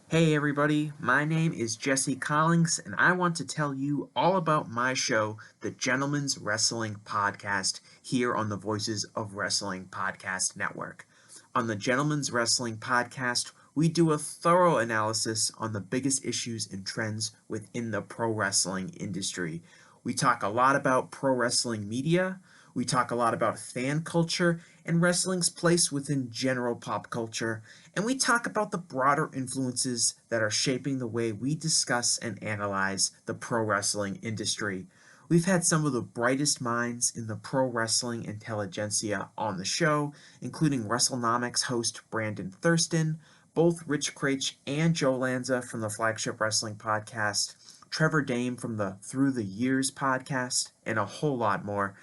Hey everybody, my name is Jesse Collins, and I want to tell you all about my show, the Gentleman's Wrestling Podcast, here on the Voices of Wrestling Podcast Network. On the Gentleman's Wrestling Podcast, we do a thorough analysis on the biggest issues and trends within the pro wrestling industry. We talk a lot about pro wrestling media, we talk a lot about fan culture and wrestling's place within general pop culture, and we talk about the broader influences that are shaping the way we discuss and analyze the pro wrestling industry. We've had some of the brightest minds in the pro wrestling intelligentsia on the show, including WrestleNomics host Brandon Thurston, both Rich Craich and Joe Lanza from the Flagship Wrestling Podcast, Trevor Dame from the Through the Years podcast, and a whole lot more.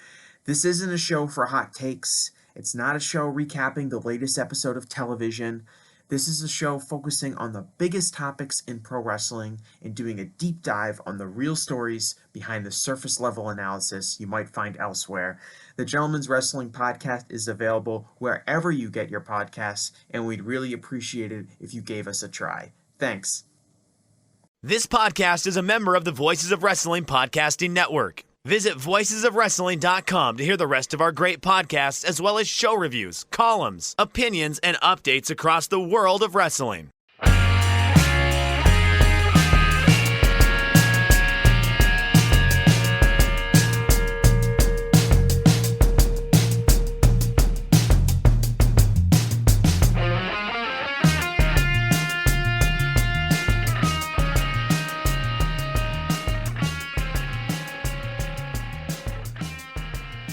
This isn't a show for hot takes. It's not a show recapping the latest episode of television. This is a show focusing on the biggest topics in pro wrestling and doing a deep dive on the real stories behind the surface level analysis you might find elsewhere. The Gentleman's Wrestling Podcast is available wherever you get your podcasts, and we'd really appreciate it if you gave us a try. Thanks. This podcast is a member of the Voices of Wrestling Podcasting Network. Visit voicesofwrestling.com to hear the rest of our great podcasts, as well as show reviews, columns, opinions, and updates across the world of wrestling.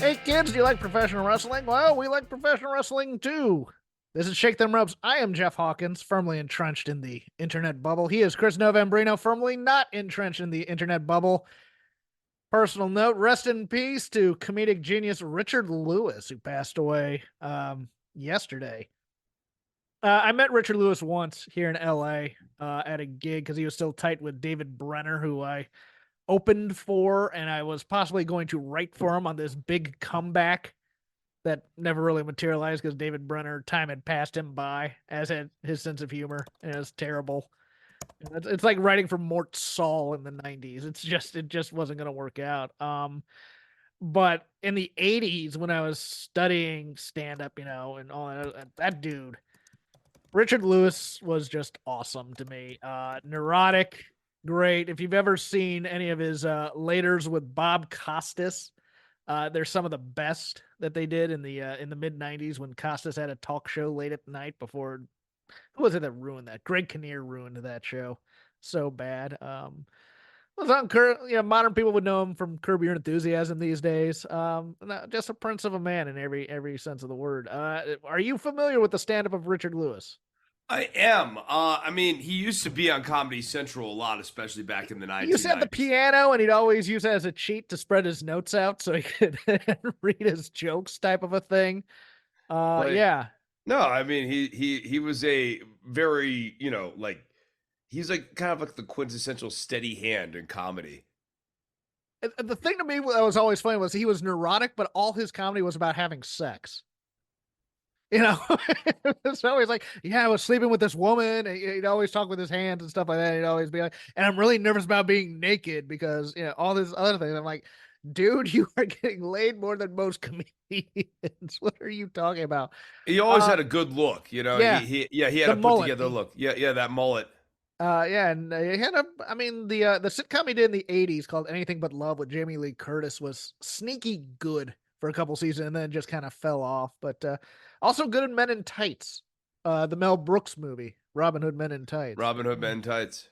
Hey kids, do you like professional wrestling? Well, we like professional wrestling too. This is Shake Them Ropes. I am Jeff Hawkins, firmly entrenched in the internet bubble. He is Chris Novembrino, firmly not entrenched in the internet bubble. Personal note, rest in peace to comedic genius Richard Lewis, who passed away yesterday. I met Richard Lewis once here in LA at a gig because he was still tight with David Brenner, who I opened for, and I was possibly going to write for him on this big comeback that never really materialized because David Brenner, time had passed him by, as had his sense of humor, and it was terrible. It's like writing for Mort Saul in the 90s. It just wasn't going to work out. But in the 80s, when I was studying stand-up, and all that dude, Richard Lewis was just awesome to me. Neurotic, great. If you've ever seen any of his laters with Bob Costas, they're some of the best that they did in the mid 90s when Costas had a talk show late at night before. Who was it that ruined that? Greg Kinnear ruined that show so bad. Was on modern people would know him from Curb Your Enthusiasm these days. Just a prince of a man in every sense of the word. Are you familiar with the stand-up of Richard Lewis? I am. I mean, he used to be on Comedy Central a lot, especially back in the 1990s. He used to have the piano, and he'd always use it as a cheat to spread his notes out so he could read his jokes, type of a thing. Yeah. No, I mean, he was a very, he's like kind of like the quintessential steady hand in comedy. The thing to me that was always funny was he was neurotic, but all his comedy was about having sex. It's always like, yeah, I was sleeping with this woman. And he'd always talk with his hands and stuff like that. He'd always be like, and I'm really nervous about being naked because, all this other things. I'm like, dude, you are getting laid more than most comedians. What are you talking about? He always had a good look, Yeah, he had a put together look. Yeah, that mullet. Yeah, and he had the sitcom he did in the 80s called Anything But Love with Jamie Lee Curtis was sneaky good for a couple seasons and then just kind of fell off. But also good in Men in Tights, the Mel Brooks movie, Robin Hood Men in Tights. Robin Hood Men in Tights.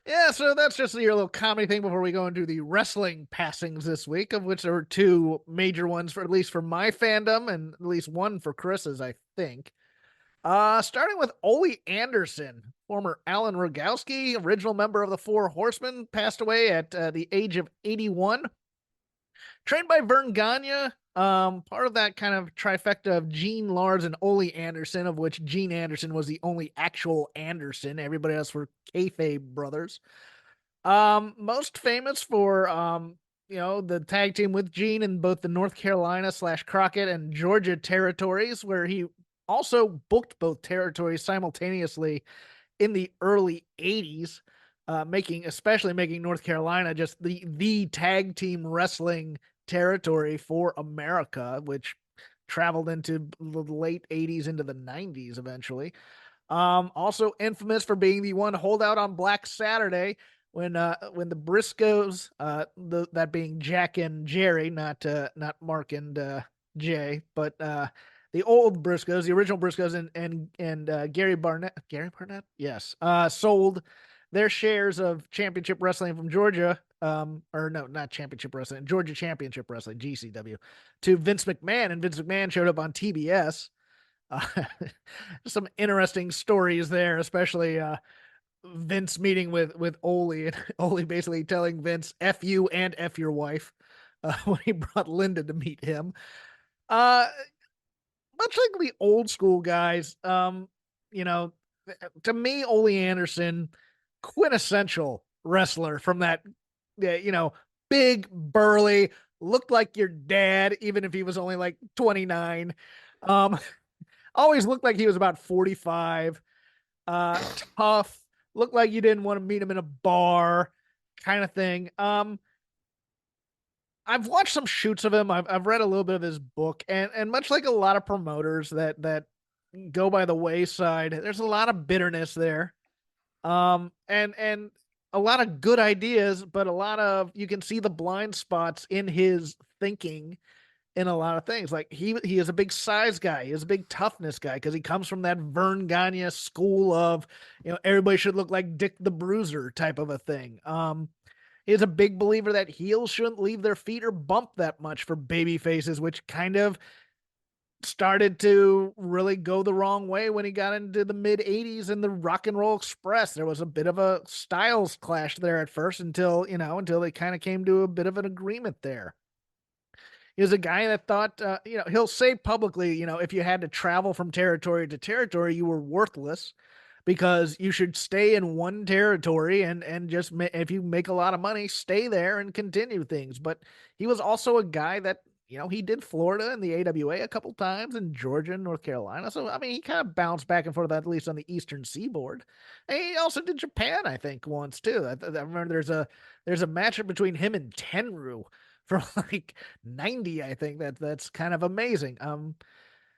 Yeah, so that's just your little comedy thing before we go into the wrestling passings this week, of which there were two major ones, for at least for my fandom, and at least one for Chris's, I think. Starting with Ole Anderson, former Alan Rogowski, original member of the Four Horsemen, passed away at the age of 81. Trained by Vern Gagne, part of that kind of trifecta of Gene, Lars, and Ole Anderson, of which Gene Anderson was the only actual Anderson. Everybody else were kayfabe brothers. Most famous for, the tag team with Gene in both the North Carolina / Crockett and Georgia territories, where he also booked both territories simultaneously in the early 80s, especially making North Carolina just the tag team wrestling territory for America, which traveled into the late 80s into the 90s eventually. Also infamous for being the one holdout on Black Saturday when the Briscoes, that being Jack and Jerry, not Mark and Jay, but the old Briscoes, the original Briscoes, and Gary Barnett, yes, sold their shares of Championship Wrestling from Georgia, or no, not Championship Wrestling, Georgia Championship Wrestling (GCW), to Vince McMahon, and Vince McMahon showed up on TBS. Uh, some interesting stories there, especially Vince meeting with Ole, and Ole basically telling Vince "F you and F your wife" when he brought Linda to meet him. Uh, Much like the old school guys, you know, to me, Ole Anderson, quintessential wrestler from that, big, burly, looked like your dad, even if he was only like 29. Um, Always looked like he was about 45. Tough, looked like you didn't want to meet him in a bar, kind of thing. I've watched some shoots of him. I've read a little bit of his book, and much like a lot of promoters that go by the wayside, there's a lot of bitterness there. And a lot of good ideas, but a lot of, you can see the blind spots in his thinking in a lot of things. Like he is a big size guy. He is a big toughness guy because he comes from that Vern Gagne school of, everybody should look like Dick the Bruiser type of a thing. He is a big believer that heels shouldn't leave their feet or bump that much for baby faces, which kind of started to really go the wrong way when he got into the mid 80s and the Rock and Roll Express. There was a bit of a styles clash there at first until they kind of came to a bit of an agreement there. He was a guy that thought, he'll say publicly, if you had to travel from territory to territory, you were worthless because you should stay in one territory and just if you make a lot of money, stay there and continue things. But he was also a guy that, he did Florida and the AWA a couple times, and Georgia and North Carolina. So, I mean, he kind of bounced back and forth, at least on the Eastern Seaboard. And he also did Japan, I think, once too. I remember there's a matchup between him and Tenru from like 90, I think. That's kind of amazing.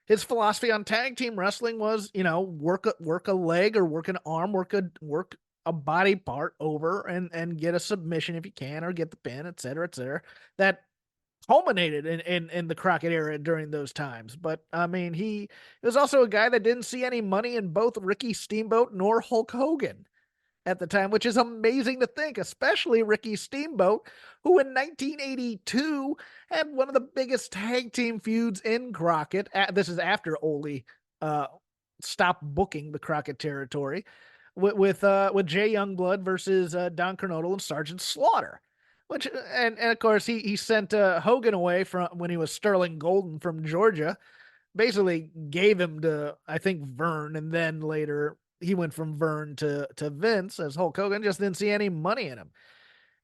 His philosophy on tag team wrestling was, work a leg or work an arm, work a body part over and get a submission if you can, or get the pin, et cetera, et cetera. That culminated in the Crockett era during those times. But I mean, he was also a guy that didn't see any money in both Ricky Steamboat nor Hulk Hogan at the time, which is amazing to think, especially Ricky Steamboat, who in 1982 had one of the biggest tag team feuds in Crockett. This is after Ole stopped booking the Crockett territory with Jay Youngblood versus Don Kernodle and Sergeant Slaughter. Which and of course he sent Hogan away from when he was Sterling Golden from Georgia, basically gave him to, I think, Vern, and then later he went from Vern to Vince, as Hulk Hogan just didn't see any money in him.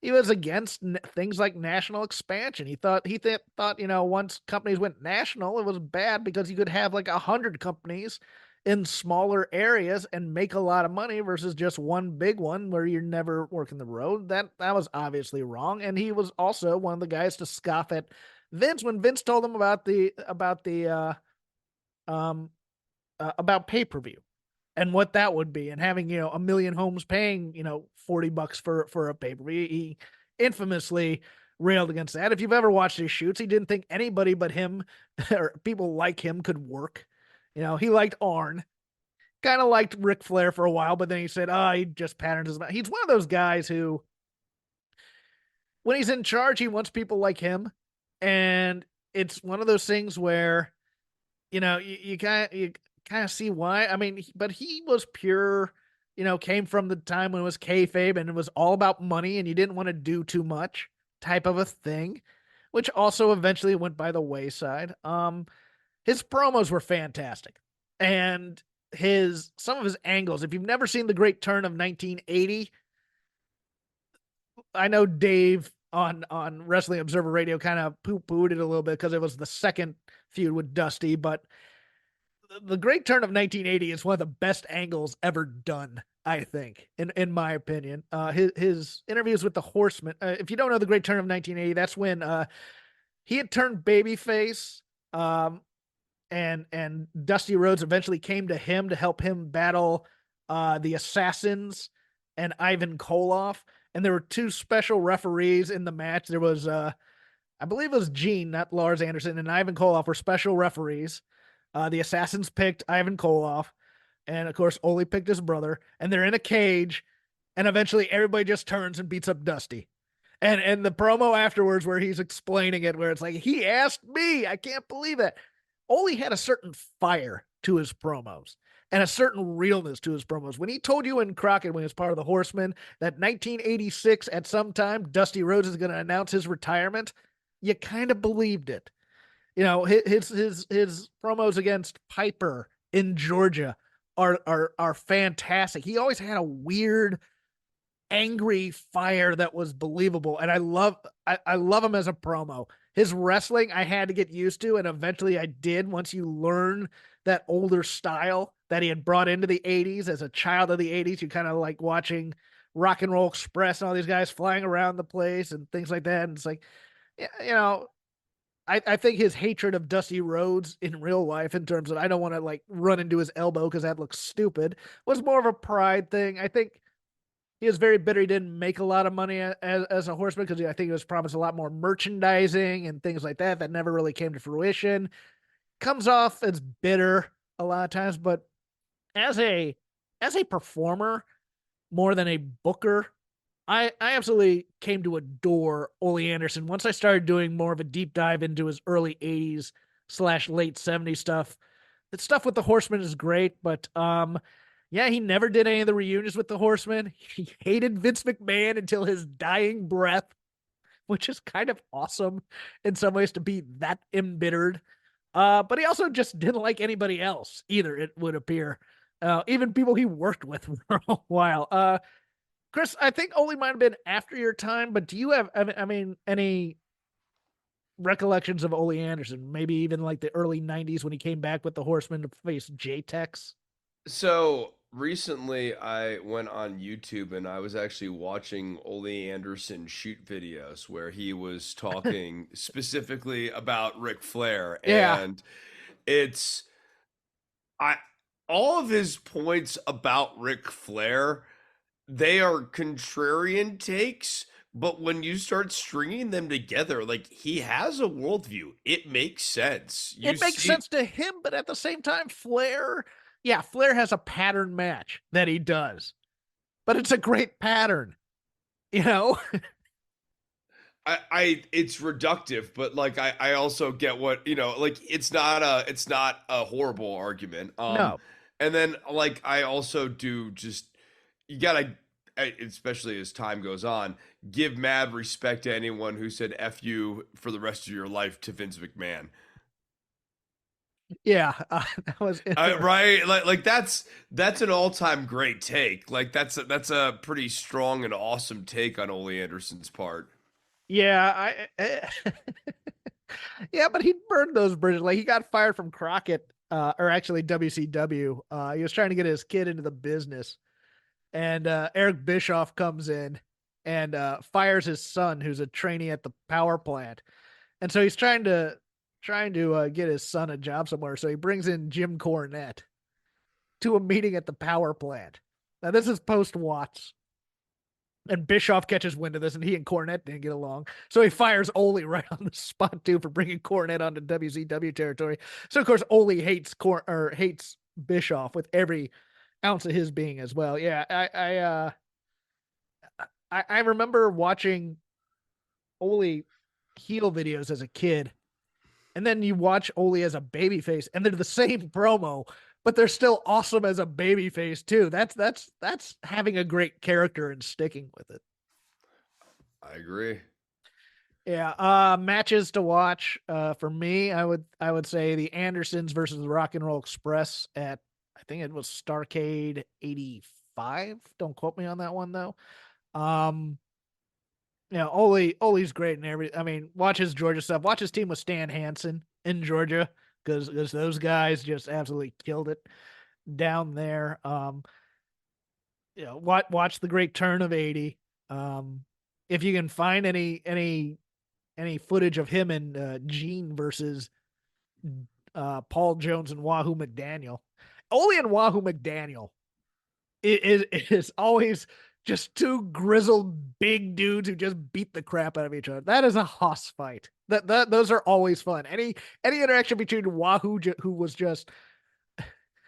He was against things like national expansion. He thought once companies went national, it was bad because you could have like 100 companies in smaller areas and make a lot of money versus just one big one where you're never working the road. That was obviously wrong. And he was also one of the guys to scoff at Vince when Vince told him about pay-per-view and what that would be, and having, a million homes paying, $40 for a pay-per-view. He infamously railed against that. If you've ever watched his shoots, he didn't think anybody but him or people like him could work. He liked Arn, kind of liked Ric Flair for a while, but then he said, he just patterns his mouth. He's one of those guys who, when he's in charge, he wants people like him. And it's one of those things where, you kind of see why. I mean, but he was pure, came from the time when it was kayfabe and it was all about money and you didn't want to do too much type of a thing, which also eventually went by the wayside. His promos were fantastic, and some of his angles. If you've never seen The Great Turn of 1980, I know Dave on Wrestling Observer Radio kind of poo-pooed it a little bit because it was the second feud with Dusty, but the Great Turn of 1980 is one of the best angles ever done, I think, in my opinion. His interviews with the Horsemen. If you don't know the Great Turn of 1980, that's when he had turned babyface, um, and Dusty Rhodes eventually came to him to help him battle the Assassins and Ivan Koloff. And there were two special referees in the match. There was I believe it was Gene, not Lars Anderson, and Ivan Koloff were special referees. The Assassins picked Ivan Koloff, and of course, Ole picked his brother, and they're in a cage, and eventually everybody just turns and beats up Dusty. And the promo afterwards where he's explaining it, where it's like, he asked me, I can't believe it. Ole had a certain fire to his promos and a certain realness to his promos. When he told you in Crockett, when he was part of the Horsemen, that 1986 at some time, Dusty Rhodes is going to announce his retirement, you kind of believed it. You know, his promos against Piper in Georgia are fantastic. He always had a weird, angry fire that was believable, and I love him as a promo. His wrestling I had to get used to, and eventually I did once you learn that older style that he had brought into the 80s. As a child of the 80s, you kind of like watching Rock and Roll Express and all these guys flying around the place and things like that. And it's like, you know, I think his hatred of Dusty Rhodes in real life, in terms of I don't want to like run into his elbow because that looks stupid, was more of a pride thing. I think he was very bitter he didn't make a lot of money as a horseman, because I think he was promised a lot more merchandising and things like that never really came to fruition. Comes off as bitter a lot of times, but as a performer more than a booker, I absolutely came to adore Ole Anderson once I started doing more of a deep dive into his early 80s / late 70s stuff. The stuff with the Horsemen is great, but yeah, he never did any of the reunions with the Horsemen. He hated Vince McMahon until his dying breath, which is kind of awesome in some ways to be that embittered. But he also just didn't like anybody else either, it would appear. Even people he worked with for a while. Chris, I think Ole might have been after your time, but do you have, I mean, any recollections of Ole Anderson? Maybe even like the early 90s when he came back with the Horsemen to face J-Tex? So recently, I went on YouTube and I was actually watching Ole Anderson shoot videos where he was talking specifically about Ric Flair, Yeah. and it's I all of his points about Ric Flair, they are contrarian takes, but when you start stringing them together, like he has a worldview. It makes sense. You It makes see, sense to him, but at the same time, Flair has a pattern match that he does, but it's a great pattern, you know? it's reductive, but like I also get what, like it's not a horrible argument. No. And then like I also do just, you gotta, especially as time goes on, give mad respect to anyone who said "F you" for the rest of your life to Vince McMahon. Yeah, that was Right, like that's an all-time great take. Like that's a pretty strong and awesome take on Ole Anderson's part. Yeah, yeah, but he burned those bridges. Like he got fired from Crockett, or actually WCW. He was trying to get his kid into the business, and Eric Bischoff comes in and fires his son, who's a trainee at the power plant. And so he's trying to get his son a job somewhere. So he brings in Jim Cornette to a meeting at the power plant. Now this is post Watts. And Bischoff catches wind of this, and he and Cornette didn't get along. So he fires Ole right on the spot, too, for bringing Cornette onto WCW territory. So, of course, Ole hates Bischoff with every ounce of his being as well. Yeah, I remember watching Ole heel videos as a kid, and then you watch Ole as a babyface, and they're the same promo, but they're still awesome as a babyface too. That's having a great character and sticking with it. I agree. Yeah, matches to watch. For me, I would say the Andersons versus the Rock and Roll Express at, I think it was Starcade 85. Don't quote me on that one though. Yeah, Ole's great and every. I mean, watch his Georgia stuff. Watch his team with Stan Hansen in Georgia. because those guys just absolutely killed it down there. Watch the Great Turn of '80. If you can find any footage of him and Gene versus Paul Jones and Wahoo McDaniel, Ole and Wahoo McDaniel is always just two grizzled big dudes who just beat the crap out of each other. That is a hoss fight. Those are always fun. Any interaction between Wahoo, who was just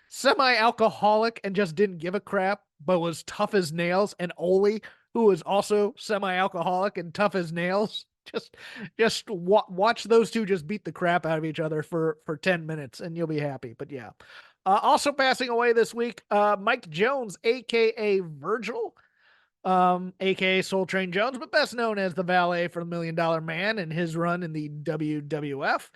semi-alcoholic and just didn't give a crap, but was tough as nails, and Ole, who was also semi-alcoholic and tough as nails. Just watch those two just beat the crap out of each other for 10 minutes, and you'll be happy. But yeah. Also passing away this week, Mike Jones, a.k.a. Virgil, a.k.a. Soul Train Jones, but best known as the valet for the $1 Million Man and his run in the WWF.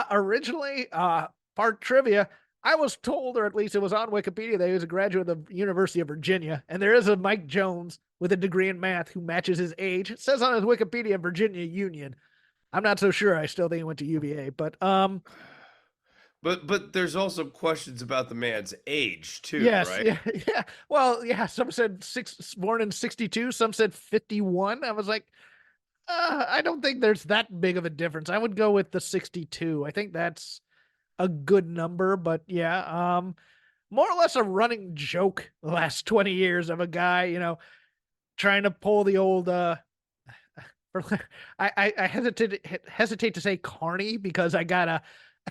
Originally, part trivia, I was told, or at least it was on Wikipedia, that he was a graduate of the University of Virginia, and there is a Mike Jones with a degree in math who matches his age. It says on his Wikipedia, Virginia Union. I'm not so sure. I still think he went to UVA, but there's also questions about the man's age too, yes, right? yeah. Well, yeah. Some said born in 62. Some said 51. I was like, I don't think there's that big of a difference. I would go with the 62. I think that's a good number, but yeah, more or less a running joke the last 20 years of a guy, trying to pull the old, I hesitate to say carny because I got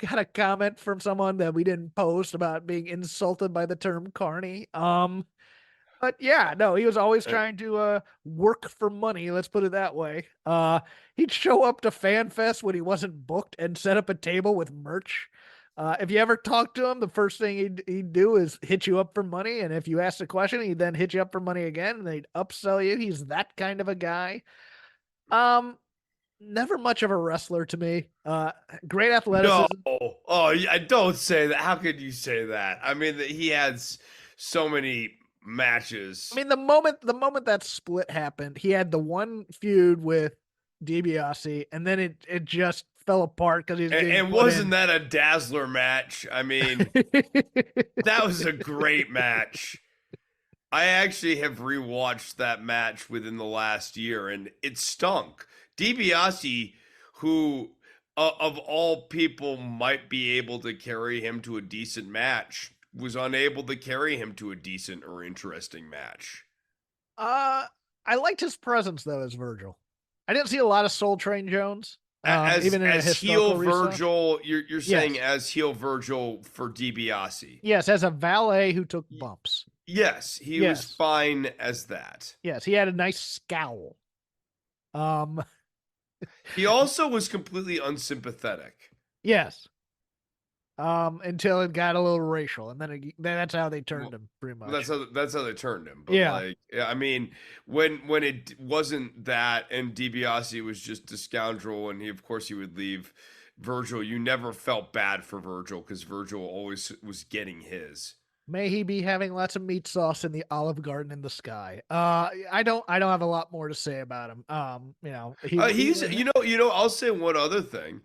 a comment from someone that we didn't post about being insulted by the term carny. But yeah, no, he was always trying to work for money. Let's put it that way. He'd show up to FanFest when he wasn't booked and set up a table with merch. If you ever talk to him, the first thing he'd do is hit you up for money. And if you asked a question, he'd then hit you up for money again and they'd upsell you. He's that kind of a guy. Never much of a wrestler to me. Great athleticism. No. Oh, I don't say that. How could you say that? I mean, he had so many matches. I mean, the moment that split happened, he had the one feud with DiBiase, and then it just fell apart because he's and wasn't that a dazzler match? I mean, that was a great match. I actually have rewatched that match within the last year, and it stunk. DiBiase, who of all people might be able to carry him to a decent match, was unable to carry him to a decent or interesting match. I liked his presence though as Virgil. I didn't see a lot of Soul Train Jones. Even in as heel research. Virgil, you're saying as heel Virgil for DiBiase. Yes, as a valet who took bumps. Yes, he was fine as that. Yes, he had a nice scowl. He also was completely unsympathetic. Yes. Until it got a little racial, and then that's how they turned him, pretty much. That's how they turned him. But yeah. I mean, when it wasn't that, and DiBiase was just a scoundrel, and of course he would leave Virgil. You never felt bad for Virgil because Virgil always was getting his. May he be having lots of meat sauce in the Olive Garden in the sky. I don't have a lot more to say about him. He's I'll say one other thing.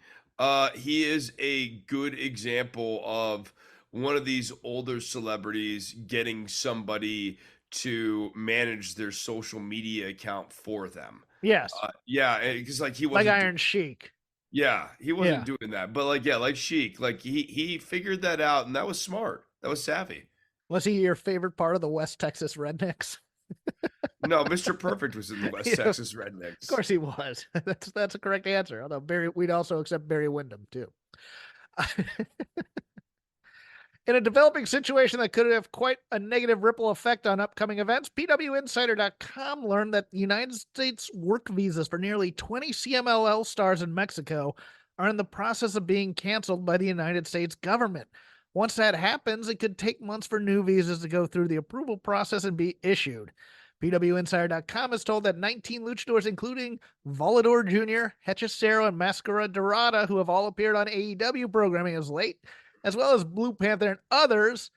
He is a good example of one of these older celebrities getting somebody to manage their social media account for them. Yes. Because he wasn't like Iron Sheik. Yeah, he wasn't doing that. But like Sheik, he figured that out, and that was smart. That was savvy. Was he your favorite part of the West Texas Rednecks? No, Mr. Perfect was in the West Texas Rednecks. Of course he was. That's a correct answer. Although we'd also accept Barry Windham too. In a developing situation that could have quite a negative ripple effect on upcoming events, PWInsider.com learned that the United States work visas for nearly 20 CMLL stars in Mexico are in the process of being canceled by the United States government. Once that happens, it could take months for new visas to go through the approval process and be issued. PWInsider.com is told that 19 luchadors, including Volador Jr., Hechicero, and Mascara Dorada, who have all appeared on AEW programming as late, as well as Blue Panther and others,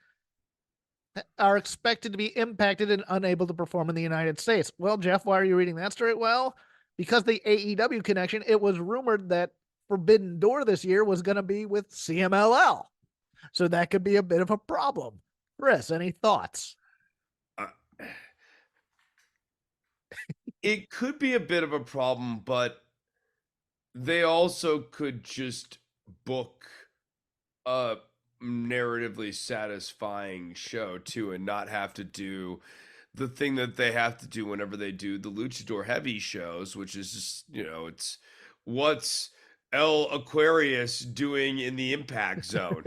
are expected to be impacted and unable to perform in the United States. Well, Jeff, why are you reading that story? Well, because the AEW connection, it was rumored that Forbidden Door this year was going to be with CMLL. So that could be a bit of a problem. Chris, any thoughts? Uh, it could be a bit of a problem, but they also could just book a narratively satisfying show too and not have to do the thing that they have to do whenever they do the luchador heavy shows, which is just, it's what's El Aquarius doing in the impact zone.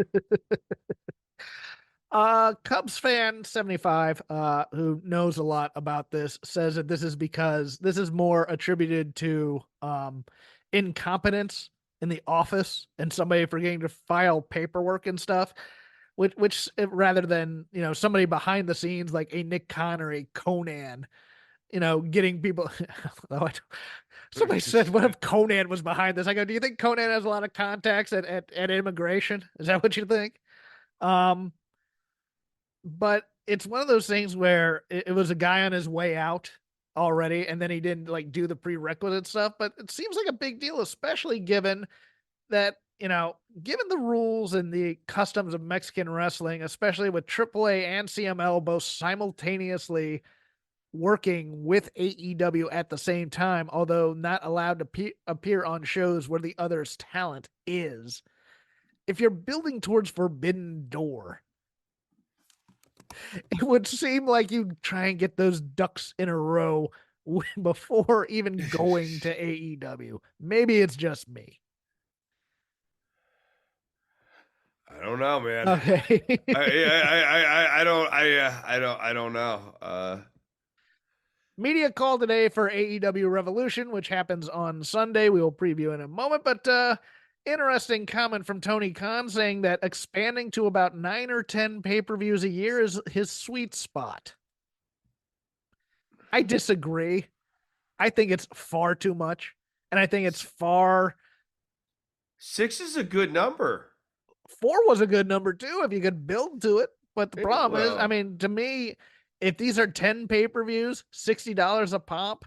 Cubs fan 75, who knows a lot about this, says that this is because this is more attributed to incompetence in the office and somebody forgetting to file paperwork and stuff, which rather than, somebody behind the scenes like a Nick Khan or a Conan, getting people. Somebody said, "What if Conan was behind this?" I go, "Do you think Conan has a lot of contacts at immigration? Is that what you think?" But it's one of those things where it was a guy on his way out already, and then he didn't like do the prerequisite stuff. But it seems like a big deal, especially given that, given the rules and the customs of Mexican wrestling, especially with AAA and CML both simultaneously working with AEW at the same time, although not allowed to appear on shows where the other's talent is. If you're building towards Forbidden Door, it would seem like you try and get those ducks in a row before even going to AEW. Maybe it's just me. I don't know, man. Okay. I don't know. Media call today for AEW Revolution, which happens on Sunday. We will preview in a moment, but interesting comment from Tony Khan saying that expanding to about 9 or 10 pay-per-views a year is his sweet spot. I disagree. I think it's far too much, and I think it's far. 6 is a good number. 4 was a good number too if you could build to it. But the problem is, Well, I mean, to me, if these are 10 pay-per-views, $60 a pop,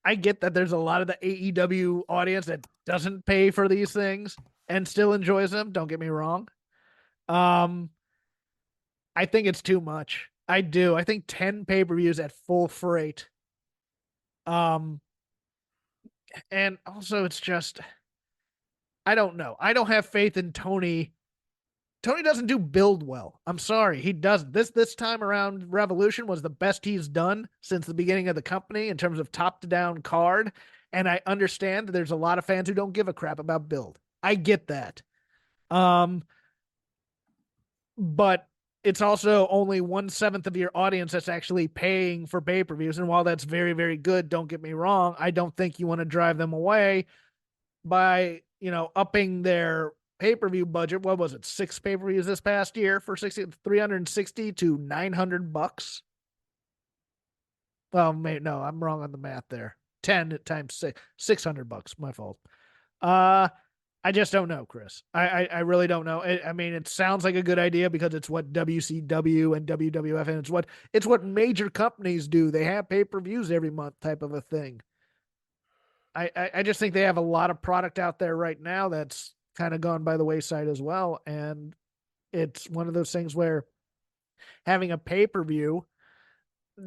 I get that there's a lot of the AEW audience that doesn't pay for these things and still enjoys them. Don't get me wrong. I think it's too much. I do. I think 10 pay-per-views at full freight. And also it's just, I don't know. I don't have faith in Tony. Tony doesn't do build well. I'm sorry. He does this time around. Revolution was the best he's done since the beginning of the company in terms of top to down card. And I understand that there's a lot of fans who don't give a crap about build. I get that. But it's also only 1/7 of your audience that's actually paying for pay-per-views. And while that's very, very good, don't get me wrong, I don't think you want to drive them away by, upping their pay-per-view budget. What was it? 6 pay-per-views this past year for 360 to $900. Well, no, I'm wrong on the math there. 10 times 6, $600. My fault. I just don't know, Chris. I really don't know. I mean, it sounds like a good idea because it's what WCW and WWF and it's what major companies do. They have pay-per-views every month type of a thing. I just think they have a lot of product out there right now that's kind of gone by the wayside as well. And it's one of those things where having a pay-per-view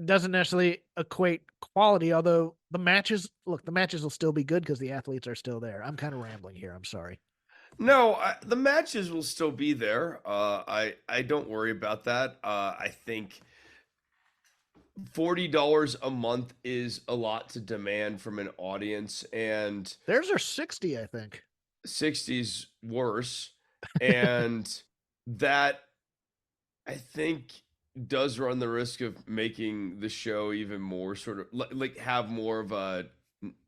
doesn't necessarily equate quality, although the matches will still be good because the athletes are still there. I'm kind of rambling here. I'm sorry. No, the matches will still be there. I don't worry about that. I think $40 a month is a lot to demand from an audience, and theirs are 60, I think. 60's worse, and that I think does run the risk of making the show even more sort of like have more of a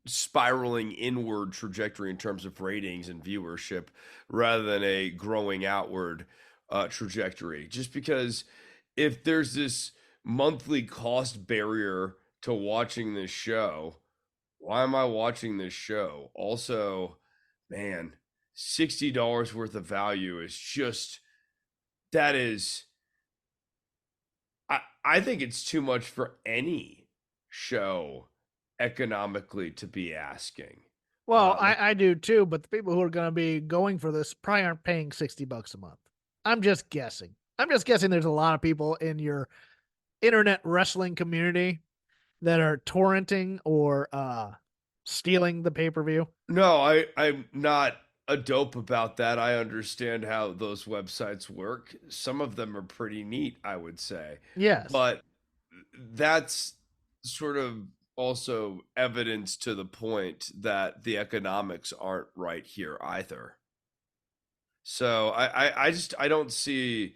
spiraling inward trajectory in terms of ratings and viewership rather than a growing outward trajectory. Just because if there's this monthly cost barrier to watching this show, why am I watching this show? Also, man, $60 worth of value is just, that is, I think it's too much for any show economically to be asking. Well, I do too, but the people who are going to be going for this probably aren't paying $60 a month. I'm just guessing. I'm just guessing there's a lot of people in your internet wrestling community that are torrenting or stealing the pay-per-view. No, I'm not a dope about that. I understand how those websites work. Some of them are pretty neat, I would say. Yes. But that's sort of also evidence to the point that the economics aren't right here either. So I don't see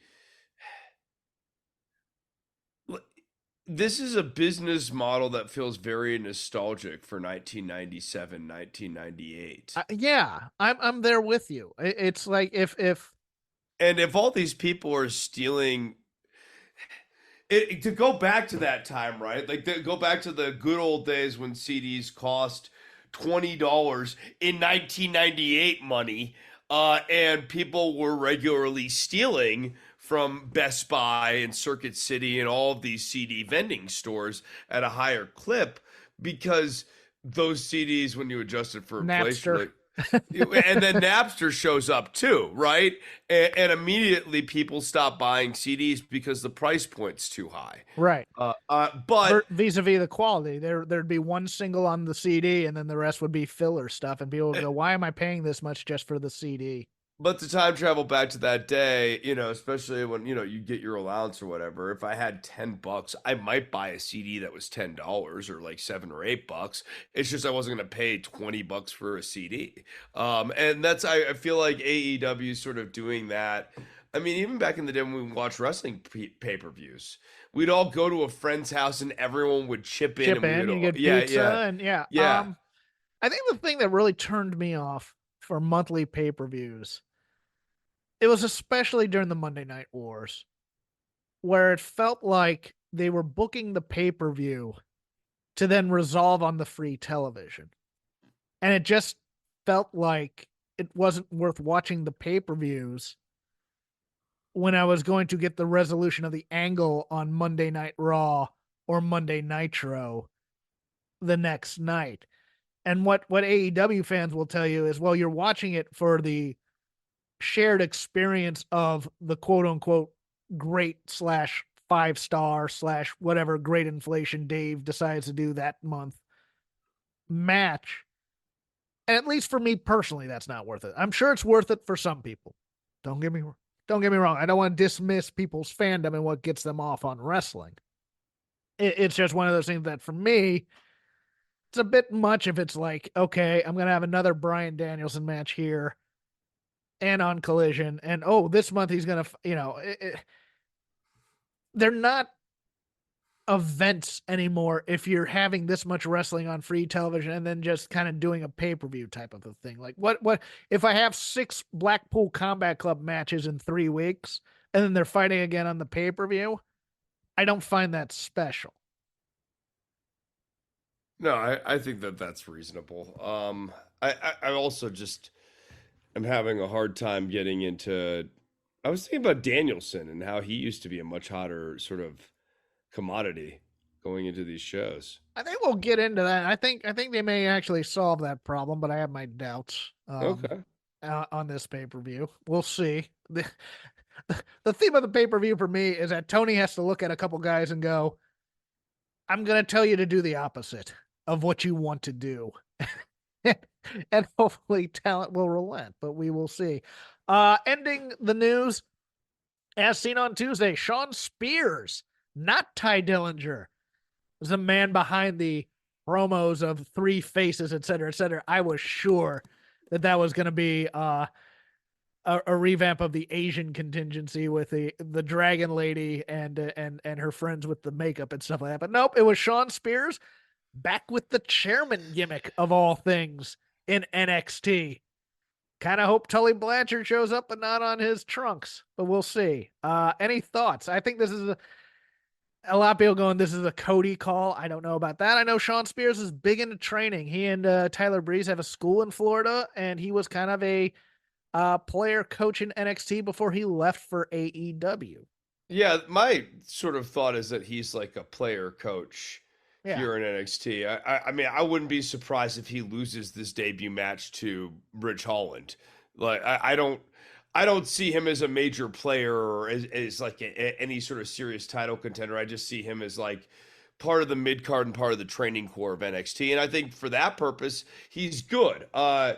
this is a business model that feels very nostalgic for 1997, 1998. Yeah, I'm there with you. It's like if And if all these people are stealing it, to go back to that time, right? Like go back to the good old days when CDs cost $20 in 1998 money, and people were regularly stealing from Best Buy and Circuit City and all of these CD vending stores at a higher clip because those CDs, when you adjust it for inflation, Napster. like, and then Napster shows up too, right? And immediately people stop buying CDs because the price point's too high. Right. But vis-a-vis the quality, there'd be one single on the CD, and then the rest would be filler stuff, and people would go, "Why am I paying this much just for the CD?" But to time travel back to that day, especially when, you get your allowance or whatever, if I had $10, I might buy a CD that was $10 or like $7 or $8. It's just I wasn't going to pay $20 for a CD. And I feel like AEW is sort of doing that. I mean, even back in the day when we watched wrestling pay-per-views, we'd all go to a friend's house and everyone would chip in. And you get pizza, and yeah. I think the thing that really turned me off for monthly pay-per-views, it was especially during the Monday Night Wars, where it felt like they were booking the pay-per-view to then resolve on the free television. And it just felt like it wasn't worth watching the pay-per-views when I was going to get the resolution of the angle on Monday Night Raw or Monday Nitro the next night. And what AEW fans will tell you is, well, you're watching it for the shared experience of the quote unquote great / 5-star / whatever great inflation Dave decides to do that month match. And at least for me personally, that's not worth it. I'm sure it's worth it for some people. Don't get me wrong. I don't want to dismiss people's fandom and what gets them off on wrestling. It's just one of those things that for me, it's a bit much if it's like, okay, I'm going to have another Bryan Danielson match here and on Collision, and this month he's gonna, they're not events anymore if you're having this much wrestling on free television and then just kind of doing a pay-per-view type of a thing. Like what if I have 6 Blackpool Combat Club matches in 3 weeks and then they're fighting again on the pay-per-view? I don't find that special. No, I think that's reasonable. I also just am having a hard time getting into. I was thinking about Danielson and how he used to be a much hotter sort of commodity going into these shows. I think we'll get into that. I think they may actually solve that problem, but I have my doubts. Okay. On this pay-per-view, we'll see. The theme of the pay-per-view for me is that Tony has to look at a couple guys and go, "I'm going to tell you to do the opposite of what you want to do." And hopefully talent will relent, but we will see. Ending the news, as seen on Tuesday, Sean Spears, not Ty Dillinger, was the man behind the promos of 3 faces, et cetera, et cetera. I was sure that was going to be a revamp of the Asian contingency with the dragon lady and her friends with the makeup and stuff like that. But nope, it was Sean Spears back with the chairman gimmick of all things in NXT. Kind of hope Tully Blanchard shows up, but not on his trunks. But we'll see. Any thoughts? I think this is a lot of people going, this is a Cody call. I don't know about that. I know Sean Spears is big into training. He and Tyler Breeze have a school in Florida, and he was kind of a player coach in NXT before he left for AEW. Yeah, my sort of thought is that he's like a player coach here in NXT. I mean, I wouldn't be surprised if he loses this debut match to Ridge Holland. Like, I don't see him as a major player or as like any sort of serious title contender. I just see him as like part of the mid card and part of the training core of NXT. And I think for that purpose, he's good. I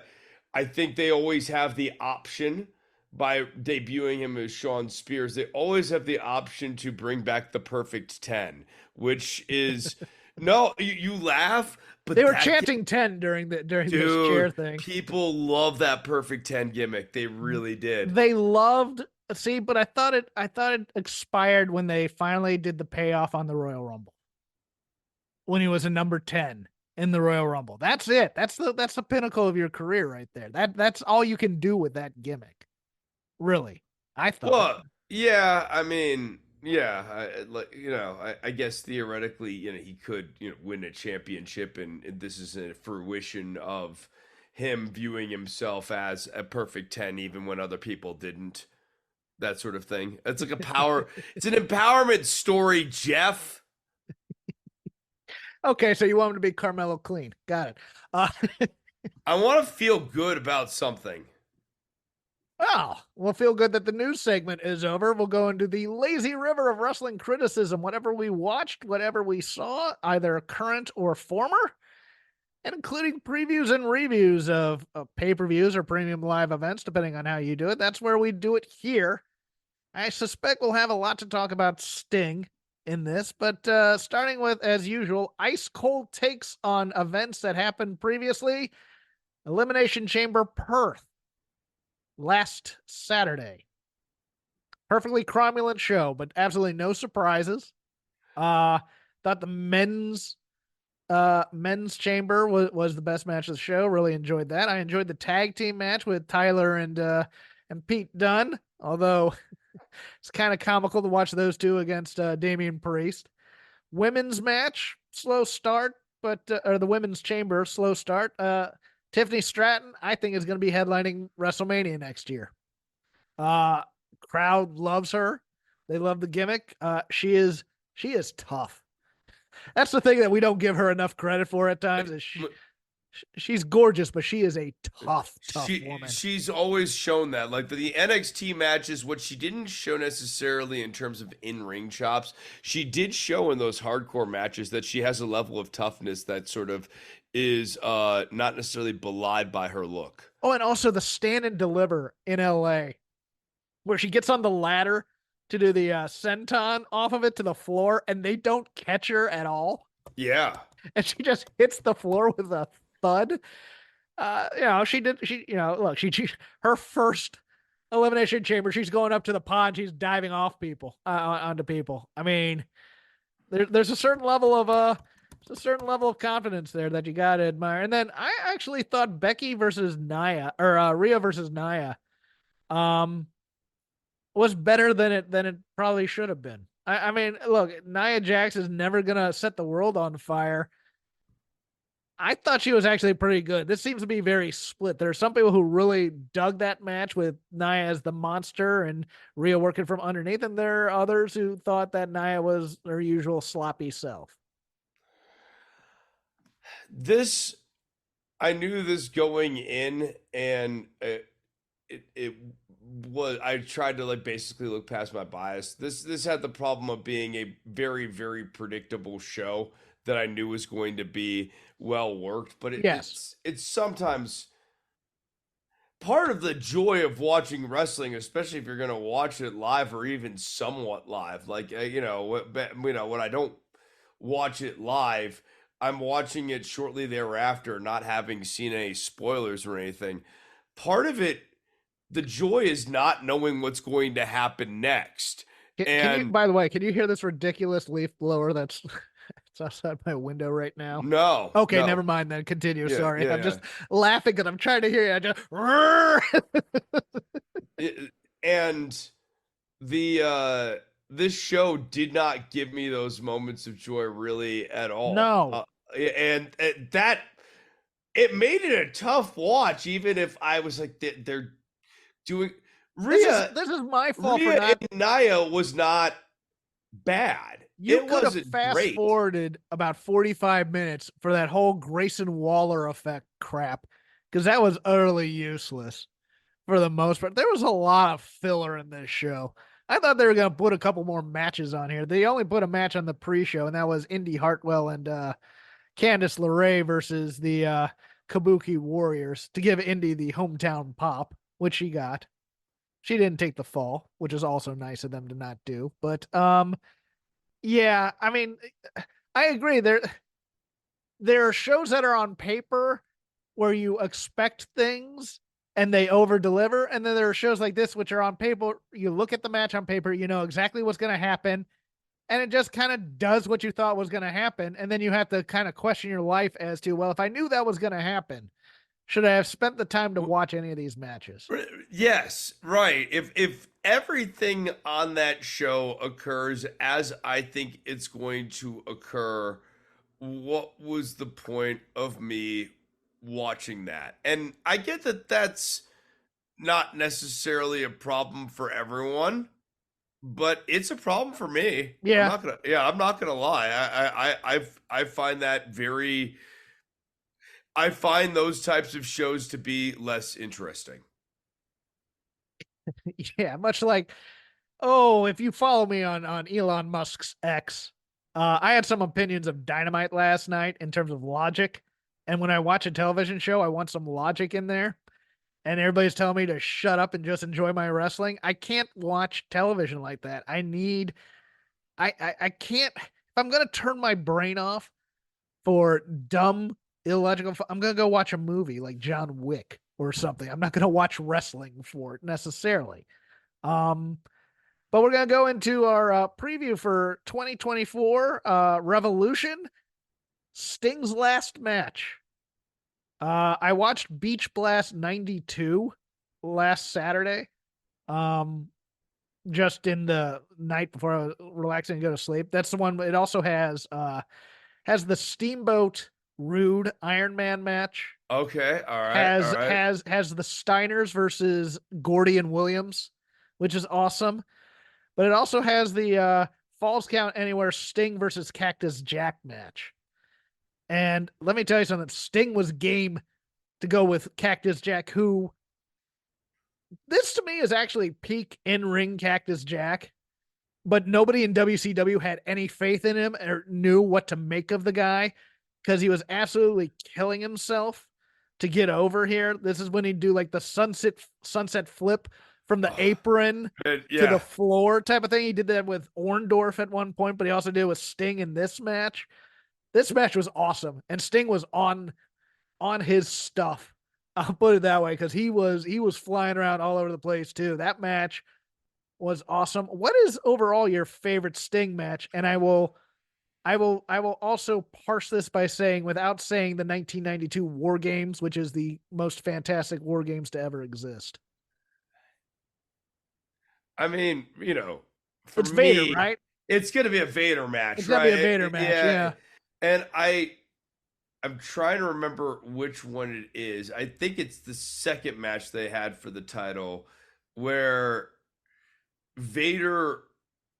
think they always have the option by debuting him as Sean Spears. They always have the option to bring back the Perfect 10, which is no, you laugh, but they were chanting 10 during this chair thing. People love that Perfect 10 gimmick. They really did. They loved but I thought it expired when they finally did the payoff on the Royal Rumble. When he was a number 10 in the Royal Rumble. That's it. That's the pinnacle of your career right there. That's all you can do with that gimmick. Really. I thought. Well, yeah, I mean, yeah, I guess theoretically, he could, win a championship, and this is a fruition of him viewing himself as a perfect 10 even when other people didn't. That sort of thing. It's like it's an empowerment story, Jeff. Okay, so you want him to be Carmelo Clean. Got it. I want to feel good about something. Oh, we'll feel good that the news segment is over. We'll go into the lazy river of wrestling criticism. Whatever we watched, whatever we saw, either current or former, and including previews and reviews of pay-per-views or premium live events, depending on how you do it. That's where we do it here. I suspect we'll have a lot to talk about Sting in this, but starting with, as usual, ice cold takes on events that happened previously. Elimination Chamber Perth last Saturday. Perfectly cromulent show, but absolutely no surprises. Thought the men's chamber was the best match of the show. Really enjoyed that. I enjoyed the tag team match with Tyler and Pete Dunne, although it's kind of comical to watch those two against Damian Priest. Women's match, slow start, but or the women's chamber, slow start. Tiffany Stratton, I think, is going to be headlining WrestleMania next year. Crowd loves her. They love the gimmick. She is tough. That's the thing that we don't give her enough credit for at times. Is she's gorgeous, but she is a tough woman. She's always shown that. Like the NXT matches, what she didn't show necessarily in terms of in-ring chops, she did show in those hardcore matches that she has a level of toughness that sort of is not necessarily belied by her look. Oh, and also the stand and deliver in LA, where she gets on the ladder to do the senton off of it to the floor, and they don't catch her at all. Yeah. And she just hits the floor with a thud. Her first Elimination Chamber, she's going up to the pod, she's diving off people, onto people. I mean, there's a certain level of confidence there that you gotta admire. And then I actually thought Becky versus Nia, or Rhea versus Nia, was better than it probably should have been. I mean, look, Nia Jax is never gonna set the world on fire. I thought she was actually pretty good. This seems to be very split. There are some people who really dug that match with Nia as the monster and Rhea working from underneath, and there are others who thought that Nia was her usual sloppy self. I knew this going in, and it was, I tried to basically look past my bias. This had the problem of being a very, very predictable show that I knew was going to be well worked, but it's sometimes part of the joy of watching wrestling, especially if you're going to watch it live or even somewhat live. Like, when I don't watch it live, I'm watching it shortly thereafter, not having seen any spoilers or anything. Part of it, the joy is not knowing what's going to happen next. Can you, by the way, can you hear this ridiculous leaf blower that's it's outside my window right now? No. Okay, no. Never mind then. Continue. Yeah, Sorry. yeah, I'm just laughing because I'm trying to hear you. And this show did not give me those moments of joy really at all. No. And that it made it a tough watch, even if I was like, they're doing Rhea. This is my fault Rhea for not. and Nia was not bad. You It could have wasn't fast great. forwarded about 45 minutes for that whole Grayson Waller effect crap, because that was utterly useless for the most part. There was a lot of filler in this show. I thought they were going to put a couple more matches on here. They only put a match on the pre-show, and that was Indy Hartwell and Candice LeRae versus the Kabuki Warriors to give Indy the hometown pop, which she got. She didn't take the fall, which is also nice of them to not do. But yeah, I mean, I agree. There are shows that are on paper where you expect things and they over deliver, and then there are shows like this which are on paper. You look at the match on paper, you know exactly what's going to happen, and it just kind of does what you thought was going to happen, and then you have to kind of question your life as to, well, if I knew that was going to happen, should I have spent the time to watch any of these matches? Yes, right. If everything on that show occurs as I think it's going to occur, what was the point of me watching that? And I get that that's not necessarily a problem for everyone, but it's a problem for me. Yeah. I'm not gonna lie. I find that I find those types of shows to be less interesting. Yeah, much like, oh, if you follow me on Elon Musk's X, I had some opinions of Dynamite last night in terms of logic, and when I watch a television show, I want some logic in there. And everybody's telling me to shut up and just enjoy my wrestling. I can't watch television like that. I can't. If I'm gonna turn my brain off for dumb, illogical, I'm gonna go watch a movie like John Wick or something. I'm not gonna watch wrestling for it necessarily. Um, but we're gonna go into our preview for 2024 Revolution, Sting's last match. I watched Beach Blast 92 last Saturday. Just in the night before I was relaxing and go to sleep. That's the one. It also has the Steamboat Rude Iron Man match. Okay, all right, all Has right. has the Steiners versus Gordy and Williams, which is awesome. But it also has the Falls Count Anywhere Sting versus Cactus Jack match. And let me tell you something. Sting was game to go with Cactus Jack, who this to me is actually peak in-ring Cactus Jack, but nobody in WCW had any faith in him or knew what to make of the guy because he was absolutely killing himself to get over here. This is when he'd do like the sunset flip from the apron to the floor type of thing. He did that with Orndorff at one point, but he also did it with Sting in this match. This match was awesome, and Sting was on his stuff. I'll put it that way, because he was flying around all over the place too. That match was awesome. What is overall your favorite Sting match? And I will also parse this by saying, without saying, the 1992 War Games, which is the most fantastic War Games to ever exist. I mean, for It's Vader, me, right? it's gonna be a Vader match, It's right? gonna be a Vader match, yeah. And I'm trying to remember which one it is. I think it's the second match they had for the title where Vader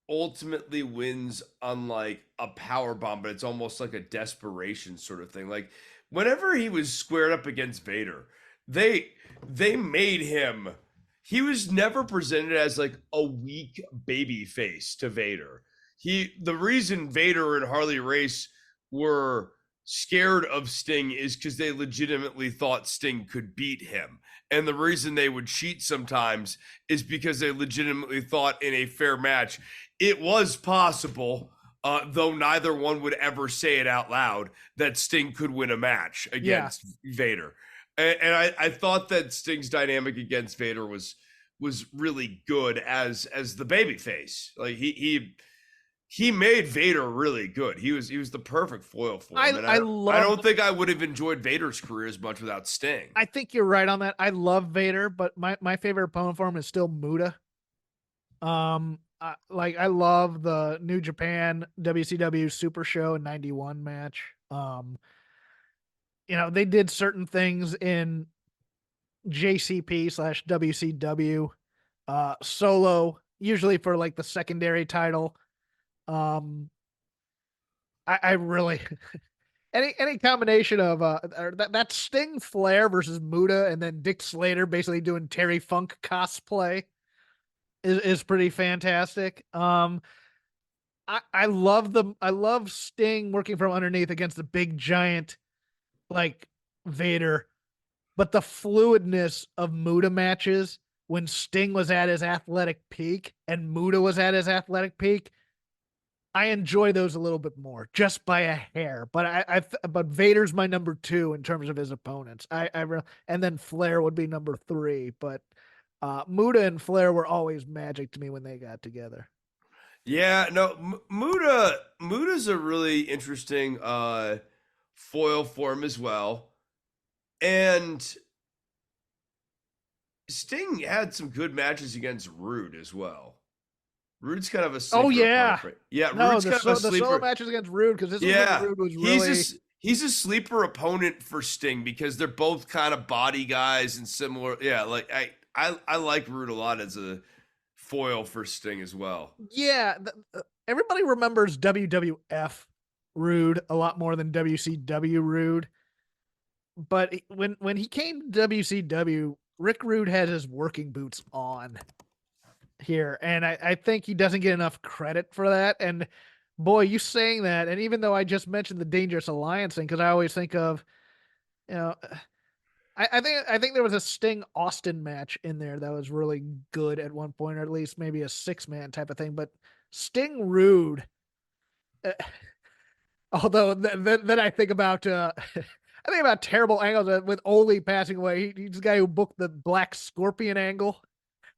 ultimately wins on like a power bomb, but it's almost like a desperation sort of thing. Like whenever he was squared up against Vader, they made him, he was never presented as like a weak baby face to Vader. The reason Vader and Harley Race were scared of Sting is because they legitimately thought Sting could beat him. And the reason they would cheat sometimes is because they legitimately thought in a fair match it was possible, though neither one would ever say it out loud, that Sting could win a match against Vader. And I thought that Sting's dynamic against Vader was really good as the babyface. Like he made Vader really good. He was the perfect foil for him. I don't think I would have enjoyed Vader's career as much without Sting. I think you're right on that. I love Vader, but my favorite opponent for him is still Muta. I love the New Japan WCW Super Show in '91 match. They did certain things in JCP/WCW solo, usually for like the secondary title. I really any combination of that Sting Flair versus Muda and then Dick Slater basically doing Terry Funk cosplay is pretty fantastic. I love Sting working from underneath against the big giant like Vader, but the fluidness of Muda matches when Sting was at his athletic peak and Muda was at his athletic peak, I enjoy those a little bit more, just by a hair. But but Vader's my number two in terms of his opponents. And then Flair would be number three. But Muda and Flair were always magic to me when they got together. Yeah, no, Muda's a really interesting foil for him as well. And Sting had some good matches against Rude as well. Rude's kind of a sleeper. Oh yeah, yeah. No, Rude's kind of a the sleeper. solo matches against Rude because this Yeah, Rude was really he's a sleeper opponent for Sting because they're both kind of body guys and similar. Yeah, like I like Rude a lot as a foil for Sting as well. yeah. Everybody remembers WWF Rude a lot more than WCW Rude. But when he came to WCW, Rick Rude had his working boots on here, and I think he doesn't get enough credit for that. And boy, you saying that, and even though I just mentioned the Dangerous Alliance thing, because I always think of, you know, I think there was a Sting Austin match in there that was really good at one point, or at least maybe a 6-man type of thing. But Sting Rude, uh, although then I think about I think about terrible angles with Ole passing away. He's the guy who booked the Black Scorpion angle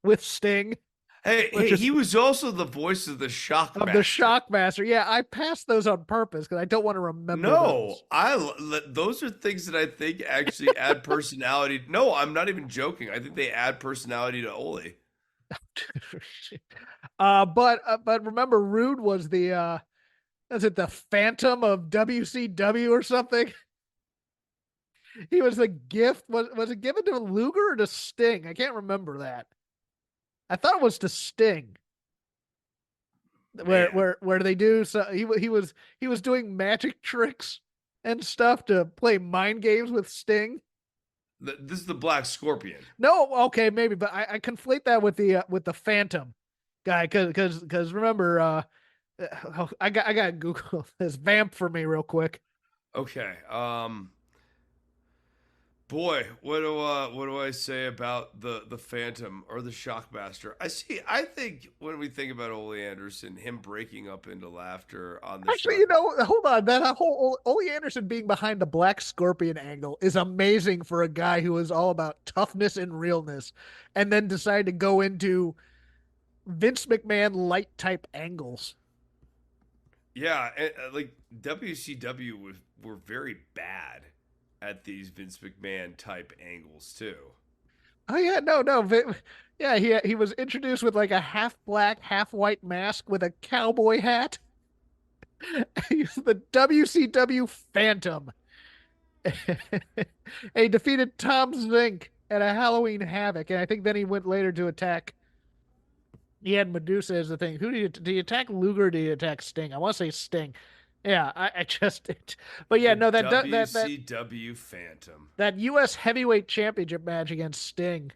with Sting. Hey, he was also the voice of the Shockmaster. Of the Shockmaster. Yeah, I passed those on purpose because I don't want to remember those. Those are things that I think actually add personality. No, I'm not even joking. I think they add personality to Ole. But remember, Rude was the the Phantom of WCW or something? He was the gift. Was it given to Luger or to Sting? I can't remember that. I thought it was to Sting. Where they do so he was doing magic tricks and stuff to play mind games with Sting. This is the Black Scorpion. No, okay, maybe, but I conflate that with the Phantom guy because remember I got Google this vamp for me real quick. Okay. Boy, what do I say about the Phantom or the Shockmaster? I think when we think about Ole Anderson, him breaking up into laughter on the Actually, hold on. That whole Ole Anderson being behind the Black Scorpion angle is amazing for a guy who is all about toughness and realness, and then decided to go into Vince McMahon light type angles. Yeah, like WCW were very bad at these Vince McMahon type angles too. Oh yeah, no. Yeah, he was introduced with like a half black, half white mask with a cowboy hat. He's the WCW Phantom. He defeated Tom Zink at a Halloween Havoc, and I think then he went later to attack. He had Medusa as the thing. Who did he attack? Luger? Or did he attack Sting? I want to say Sting. Yeah, I just, but yeah, no, that WCW Phantom, that U.S. Heavyweight Championship match against Sting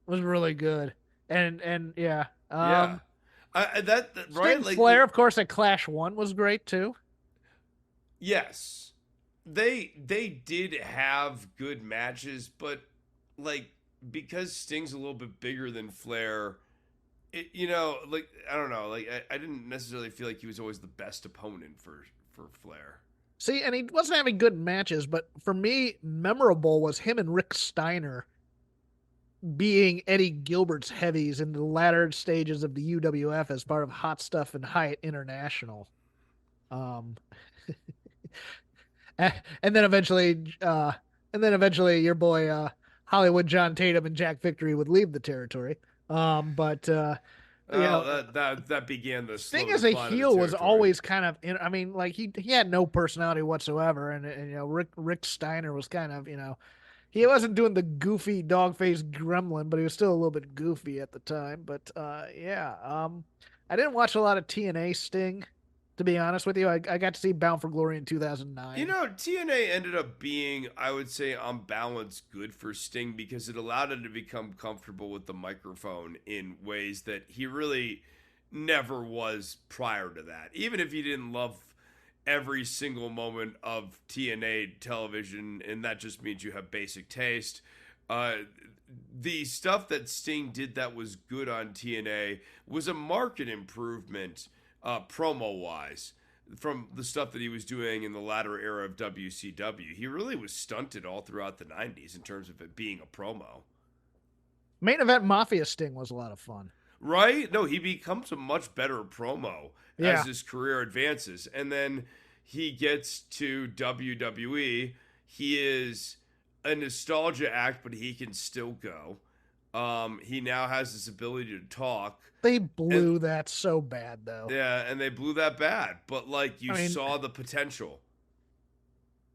was really good, and yeah, yeah, that right, Sting Flair, of course, at Clash 1 was great too. Yes, they did have good matches, but like because Sting's a little bit bigger than Flair. Like I don't know, like I didn't necessarily feel like he was always the best opponent for Flair. See, and he wasn't having good matches, but for me, memorable was him and Rick Steiner being Eddie Gilbert's heavies in the latter stages of the UWF as part of Hot Stuff and Hyatt International. And then eventually your boy Hollywood John Tatum and Jack Victory would leave the territory. That began the Sting as a heel was always kind of, I mean, like he had no personality whatsoever, and Rick Steiner was kind of, he wasn't doing the goofy dog faced gremlin, but he was still a little bit goofy at the time. But I didn't watch a lot of TNA Sting. To be honest with you, I got to see Bound for Glory in 2009. TNA ended up being, I would say, on balance, good for Sting because it allowed him to become comfortable with the microphone in ways that he really never was prior to that. Even if he didn't love every single moment of TNA television, and that just means you have basic taste. The stuff that Sting did that was good on TNA was a marked improvement promo wise from the stuff that he was doing in the latter era of WCW. He really was stunted all throughout the 90s in terms of it being a promo. Main Event Mafia Sting was a lot of fun. Right? No, he becomes a much better promo Yeah. as his career advances. And then he gets to WWE. He is a nostalgia act, but he can still go. He now has this ability to talk. They blew that so bad, though. Yeah, and they blew that bad. But, like, you I mean, saw the potential.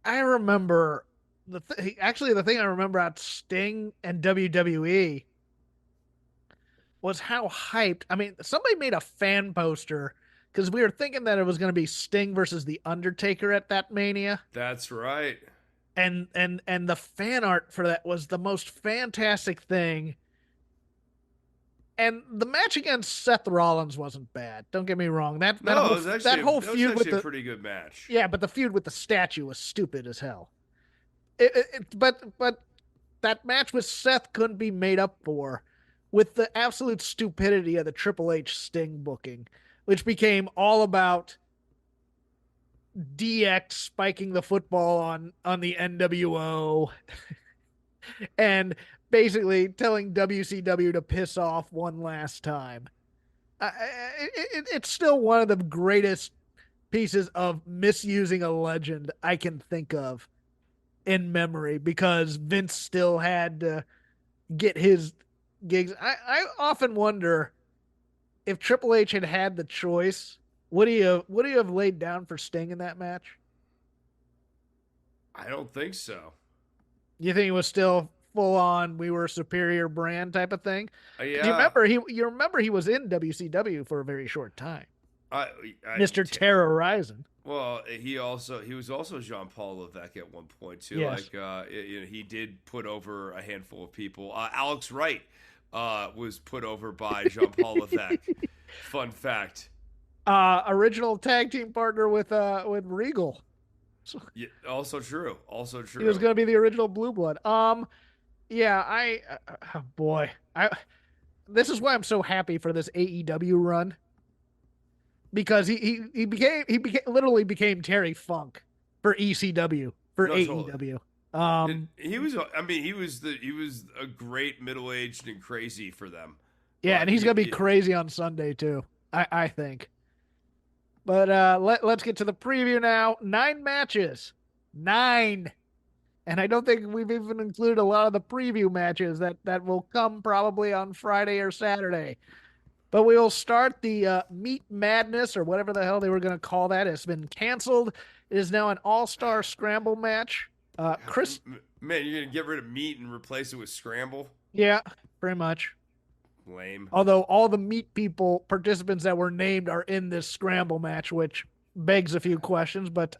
I remember the thing I remember about Sting and WWE was how hyped. I mean, somebody made a fan poster because we were thinking that it was going to be Sting versus The Undertaker at that Mania. That's right. And the fan art for that was the most fantastic thing. And the match against Seth Rollins wasn't bad. Don't get me wrong. That whole feud with a pretty good match. Yeah, but the feud with the statue was stupid as hell. But that match with Seth couldn't be made up for with the absolute stupidity of the Triple H Sting booking, which became all about DX spiking the football on the NWO and basically telling WCW to piss off one last time. It's still one of the greatest pieces of misusing a legend I can think of in memory because Vince still had to get his gigs. I often wonder if Triple H had the choice, would he have laid down for Sting in that match? I don't think so. You think it was still full on we were a superior brand type of thing? Yeah. You remember he was in WCW for a very short time. Mr. Terror Horizon. Well, he was also Jean-Paul Levesque at one point too. Yes. Like he did put over a handful of people. Alex Wright was put over by Jean-Paul Levesque. Fun fact. Original tag team partner with Regal. Yeah, also true. He was going to be the original Blue Blood. Yeah, boy, this is why I'm so happy for this AEW run because he literally became Terry Funk for ECW for AEW. Totally. He was a great middle-aged and crazy for them. Yeah, and he's going to be crazy on Sunday too. I think. But let's get to the preview now. 9 matches. 9. And I don't think we've even included a lot of the preview matches that will come probably on Friday or Saturday. But we will start the Meat Madness or whatever the hell they were going to call that. It's been canceled. It is now an all-star scramble match. Chris... Man, you're going to get rid of meat and replace it with scramble? Yeah, pretty much. Lame. Although all the meat participants that were named are in this scramble match, which begs a few questions. But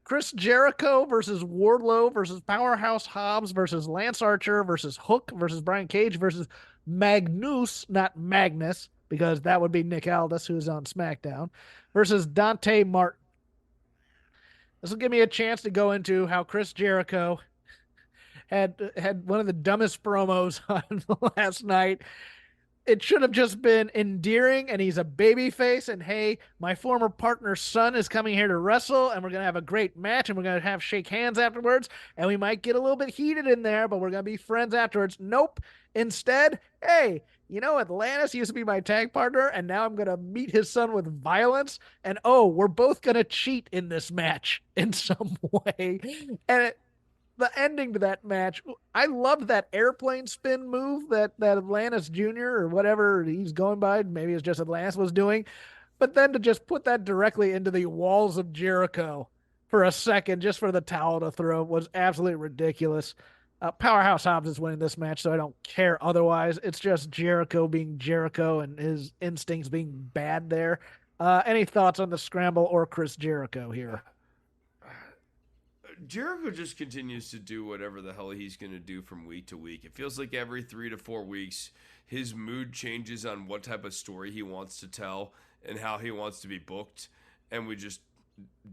Chris Jericho versus Wardlow versus Powerhouse Hobbs versus Lance Archer versus Hook versus Brian Cage versus Magnus, not Magnus, because that would be Nick Aldis, who is on SmackDown, versus Dante Martin. This will give me a chance to go into how Chris Jericho had one of the dumbest promos on last night. It should have just been endearing, and he's a babyface. And hey, my former partner's son is coming here to wrestle, and we're gonna have a great match, and we're gonna have shake hands afterwards, and we might get a little bit heated in there, but we're gonna be friends afterwards. Nope. Instead, hey, Atlantis used to be my tag partner, and now I'm gonna meet his son with violence, and oh, we're both gonna cheat in this match in some way, and the ending to that match, I loved that airplane spin move that Atlantis Jr. or whatever he's going by, maybe it's just Atlantis, was doing. But then to just put that directly into the walls of Jericho for a second, just for the towel to throw, was absolutely ridiculous. Powerhouse Hobbs is winning this match, so I don't care otherwise. It's just Jericho being Jericho and his instincts being bad there. Any thoughts on the scramble or Chris Jericho here? Jericho just continues to do whatever the hell he's going to do from week to week. It feels like every 3 to 4 weeks, his mood changes on what type of story he wants to tell and how he wants to be booked, and we just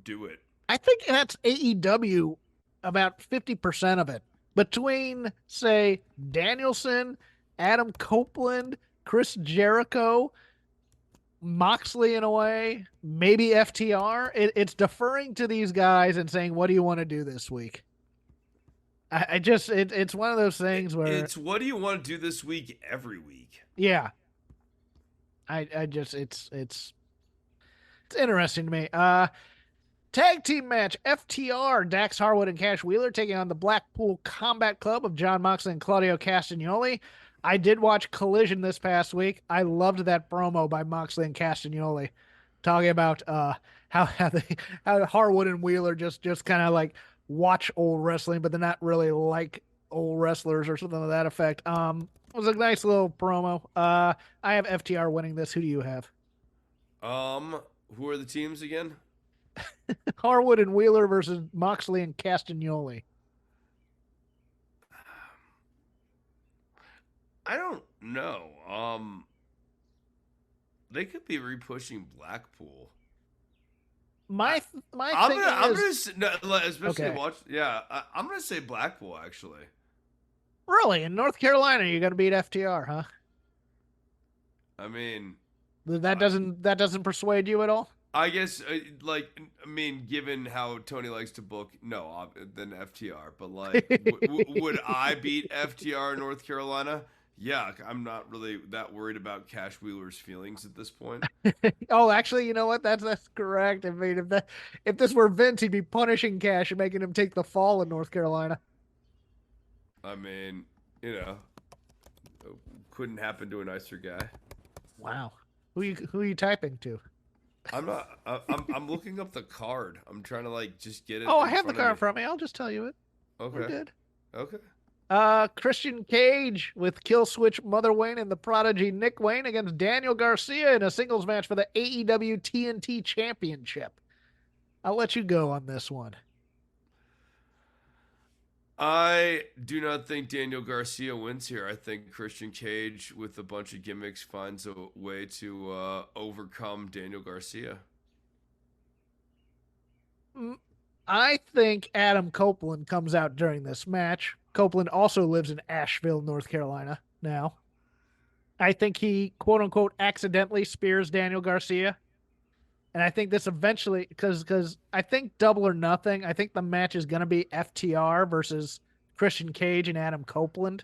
do it. I think that's AEW about 50% of it. Between, say, Danielson, Adam Copeland, Chris Jericho, Moxley in a way, maybe FTR. It's deferring to these guys and saying, "What do you want to do this week?" I just it's one of those things where It's what do you want to do this week every week? yeah. I just it's interesting to me. Tag team match FTR, Dax Harwood and Cash Wheeler taking on the Blackpool Combat Club of John Moxley and Claudio Castagnoli. I did watch Collision this past week. I loved that promo by Moxley and Castagnoli talking about how Harwood and Wheeler just kind of like watch old wrestling, but they're not really like old wrestlers or something to that effect. It was a nice little promo. I have FTR winning this. Who do you have? Who are the teams again? Harwood and Wheeler versus Moxley and Castagnoli. I don't know. They could be repushing Blackpool. My I'm thing gonna is especially okay. watch. Yeah, I'm gonna say Blackpool actually. Really in North Carolina, you're gonna beat FTR, huh? I mean, That doesn't persuade you at all. I guess given how Tony likes to book, no, then FTR. But like, would I beat FTR in North Carolina? Yeah, I'm not really that worried about Cash Wheeler's feelings at this point. Oh, actually, you know what? That's correct. I mean, if this were Vince, he'd be punishing Cash and making him take the fall in North Carolina. I mean, couldn't happen to a nicer guy. Wow. Who are you typing to? I'm not. I'm looking up the card. I'm trying to like just get it. Oh, I have the card in front of me. I'll just tell you it. Okay. We're good. Okay. Christian Cage with Killswitch Mother Wayne and the Prodigy Nick Wayne against Daniel Garcia in a singles match for the AEW TNT Championship. I'll let you go on this one. I do not think Daniel Garcia wins here. I think Christian Cage, with a bunch of gimmicks, finds a way to overcome Daniel Garcia. I think Adam Copeland comes out during this match. Copeland also lives in Asheville, North Carolina now. I think he, quote unquote, accidentally spears Daniel Garcia. And I think this eventually, because I think Double or Nothing, I think the match is going to be FTR versus Christian Cage and Adam Copeland.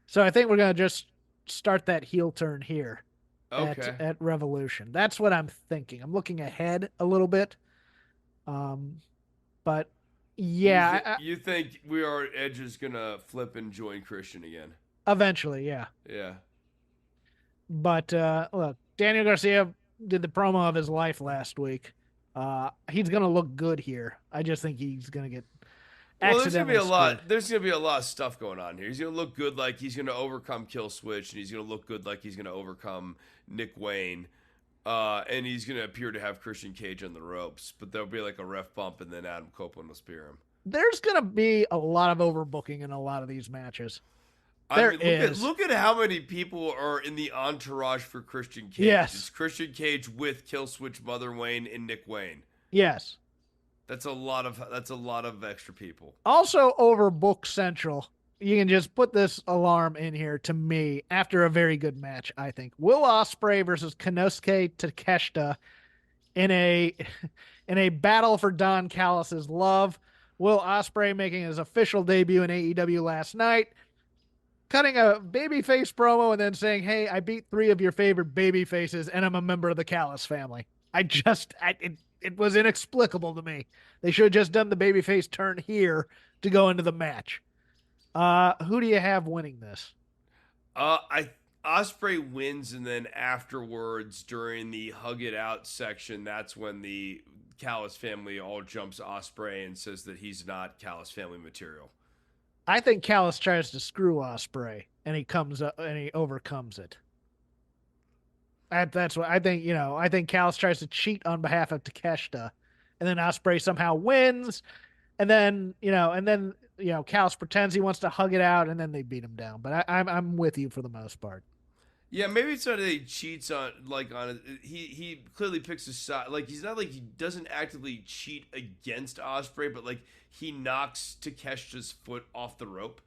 So I think we're going to just start that heel turn here at Revolution. That's what I'm thinking. I'm looking ahead a little bit. But yeah. You think Edge is going to flip and join Christian again? Eventually, yeah. Yeah. But look, Daniel Garcia did the promo of his life last week. He's gonna look good here. I just think he's gonna get. Well, there's gonna be a lot. There's gonna be a lot of stuff going on here. He's gonna look good, like he's gonna overcome Killswitch, and he's gonna look good, like he's gonna overcome Nick Wayne, and he's gonna appear to have Christian Cage on the ropes. But there'll be like a ref bump, and then Adam Copeland will spear him. There's gonna be a lot of overbooking in a lot of these matches. Look at how many people are in the entourage for Christian Cage. Yes. It's Christian Cage with Killswitch, Mother Wayne, and Nick Wayne. Yes. That's a lot of extra people. Also Overbook Central. You can just put this alarm in here to me after a very good match, I think. Will Ospreay versus Konosuke Takeshita in a battle for Don Callis' love. Will Ospreay making his official debut in AEW last night, cutting a babyface promo and then saying, "Hey, I beat 3 of your favorite babyfaces, and I'm a member of the Callis family." It was inexplicable to me. They should have just done the babyface turn here to go into the match. Who do you have winning this? Ospreay wins, and then afterwards, during the hug it out section, that's when the Callis family all jumps Ospreay and says that he's not Callis family material. I think Callis tries to screw Ospreay, and he comes up and he overcomes it. That's what I think. I think Callis tries to cheat on behalf of Takeshita, and then Ospreay somehow wins, and then Callis pretends he wants to hug it out, and then they beat him down. But I'm with you for the most part. Yeah, maybe it's not that he cheats on it. He clearly picks a side. Like he's not like he doesn't actively cheat against Osprey, but like he knocks Takeshita's foot off the rope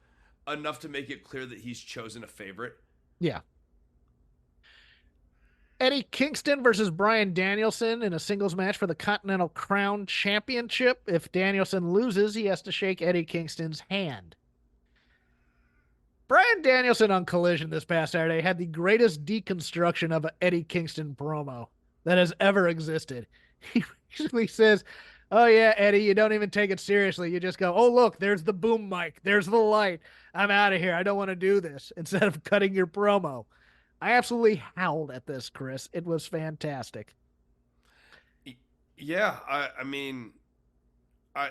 enough to make it clear that he's chosen a favorite. Yeah. Eddie Kingston versus Bryan Danielson in a singles match for the Continental Crown Championship. If Danielson loses, he has to shake Eddie Kingston's hand. Bryan Danielson on Collision this past Saturday had the greatest deconstruction of an Eddie Kingston promo that has ever existed. He basically says, "Oh yeah, Eddie, you don't even take it seriously. You just go, oh look, there's the boom mic, there's the light. I'm out of here. I don't want to do this." Instead of cutting your promo. I absolutely howled at this, Chris. It was fantastic. Yeah, I mean,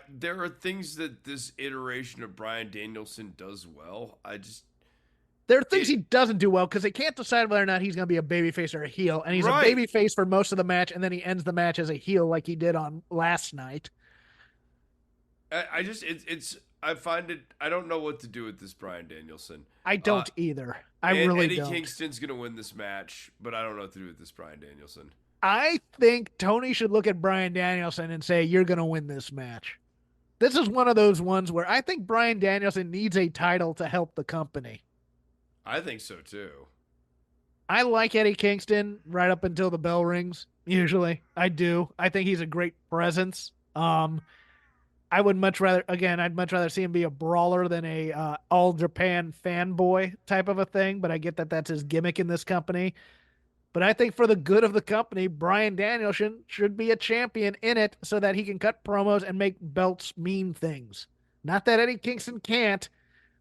there are things that this iteration of Bryan Danielson does well. There are things he doesn't do well because they can't decide whether or not he's going to be a babyface or a heel, and he's Right. a babyface for most of the match, and then he ends the match as a heel like he did on last night. I find it. I don't know what to do with this Bryan Danielson. I don't either. I really Eddie don't. Kingston's gonna win this match, but I don't know what to do with this Bryan Danielson. I think Tony should look at Bryan Danielson and say, "You're going to win this match." This is one of those ones where I think Bryan Danielson needs a title to help the company. I think so too. I like Eddie Kingston right up until the bell rings. Usually, I do. I think he's a great presence. I would much rather, again, I'd much rather see him be a brawler than a all Japan fanboy type of a thing. But I get that that's his gimmick in this company. But I think for the good of the company, Bryan Danielson should be a champion in it so that he can cut promos and make belts mean things. Not that Eddie Kingston can't,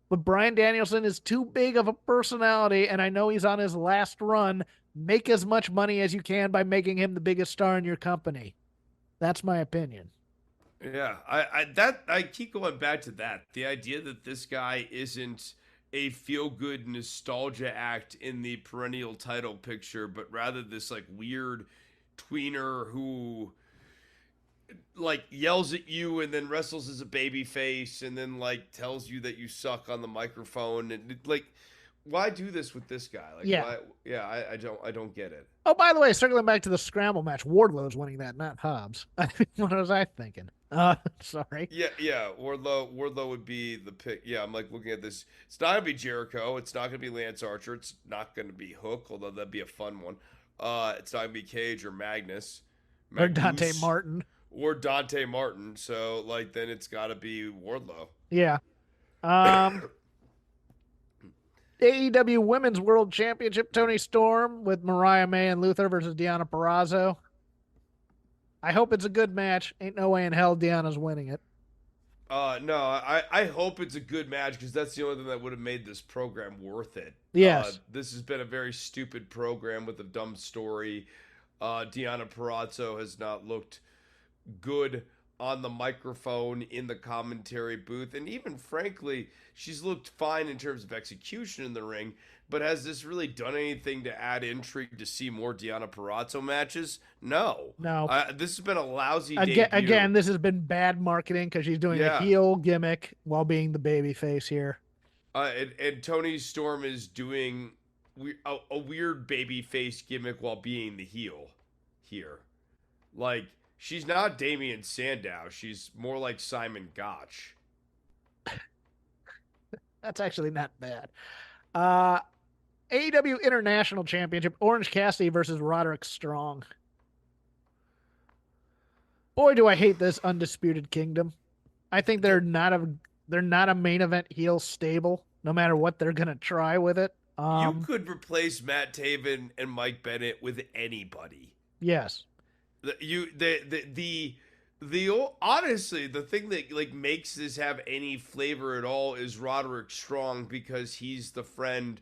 but Bryan Danielson is too big of a personality, and I know he's on his last run. Make as much money as you can by making him the biggest star in your company. That's my opinion. Yeah, I keep going back to that. The idea that this guy isn't a feel-good nostalgia act in the perennial title picture, but rather this like weird tweener who like yells at you and then wrestles as a baby face and then like tells you that you suck on the microphone and like why do this with this guy? Like Yeah. why, I don't get it. Oh, by the way, circling back to the scramble match, Wardlow's winning that, not Hobbs. What was I thinking? Sorry. Yeah. Wardlow would be the pick. Yeah, I'm like looking at this. It's not gonna be Jericho. It's not gonna be Lance Archer. It's not gonna be Hook, although that'd be a fun one. It's not gonna be Cage or Magnus. Or Dante Martin. Or Dante Martin. So like then it's gotta be Wardlow. Yeah. AEW Women's World Championship, Tony Storm with Mariah May and Luther versus Deonna Purrazzo. I hope it's a good match. Ain't no way in hell Deanna's winning it. No, I hope it's a good match because that's the only thing that would have made this program worth it. Yes. This has been a very stupid program with a dumb story. Deonna Purrazzo has not looked good on the microphone in the commentary booth, and even frankly, she's looked fine in terms of execution in the ring. But has this really done anything to add intrigue to see more Deonna Purrazzo matches? No. This has been a lousy debut. Again, this has been bad marketing because she's doing a heel gimmick while being the baby face here. And Tony Storm is doing a weird baby face gimmick while being the heel here. Like, she's not Damian Sandow. She's more like Simon Gotch. That's actually not bad. AEW International Championship, Orange Cassidy versus Roderick Strong. Boy, do I hate this Undisputed Kingdom. I think they're not a main event heel stable, no matter what they're gonna try with it. You could replace Matt Taven and Mike Bennett with anybody. Yes. Honestly, the thing that like makes this have any flavor at all is Roderick Strong because he's the friend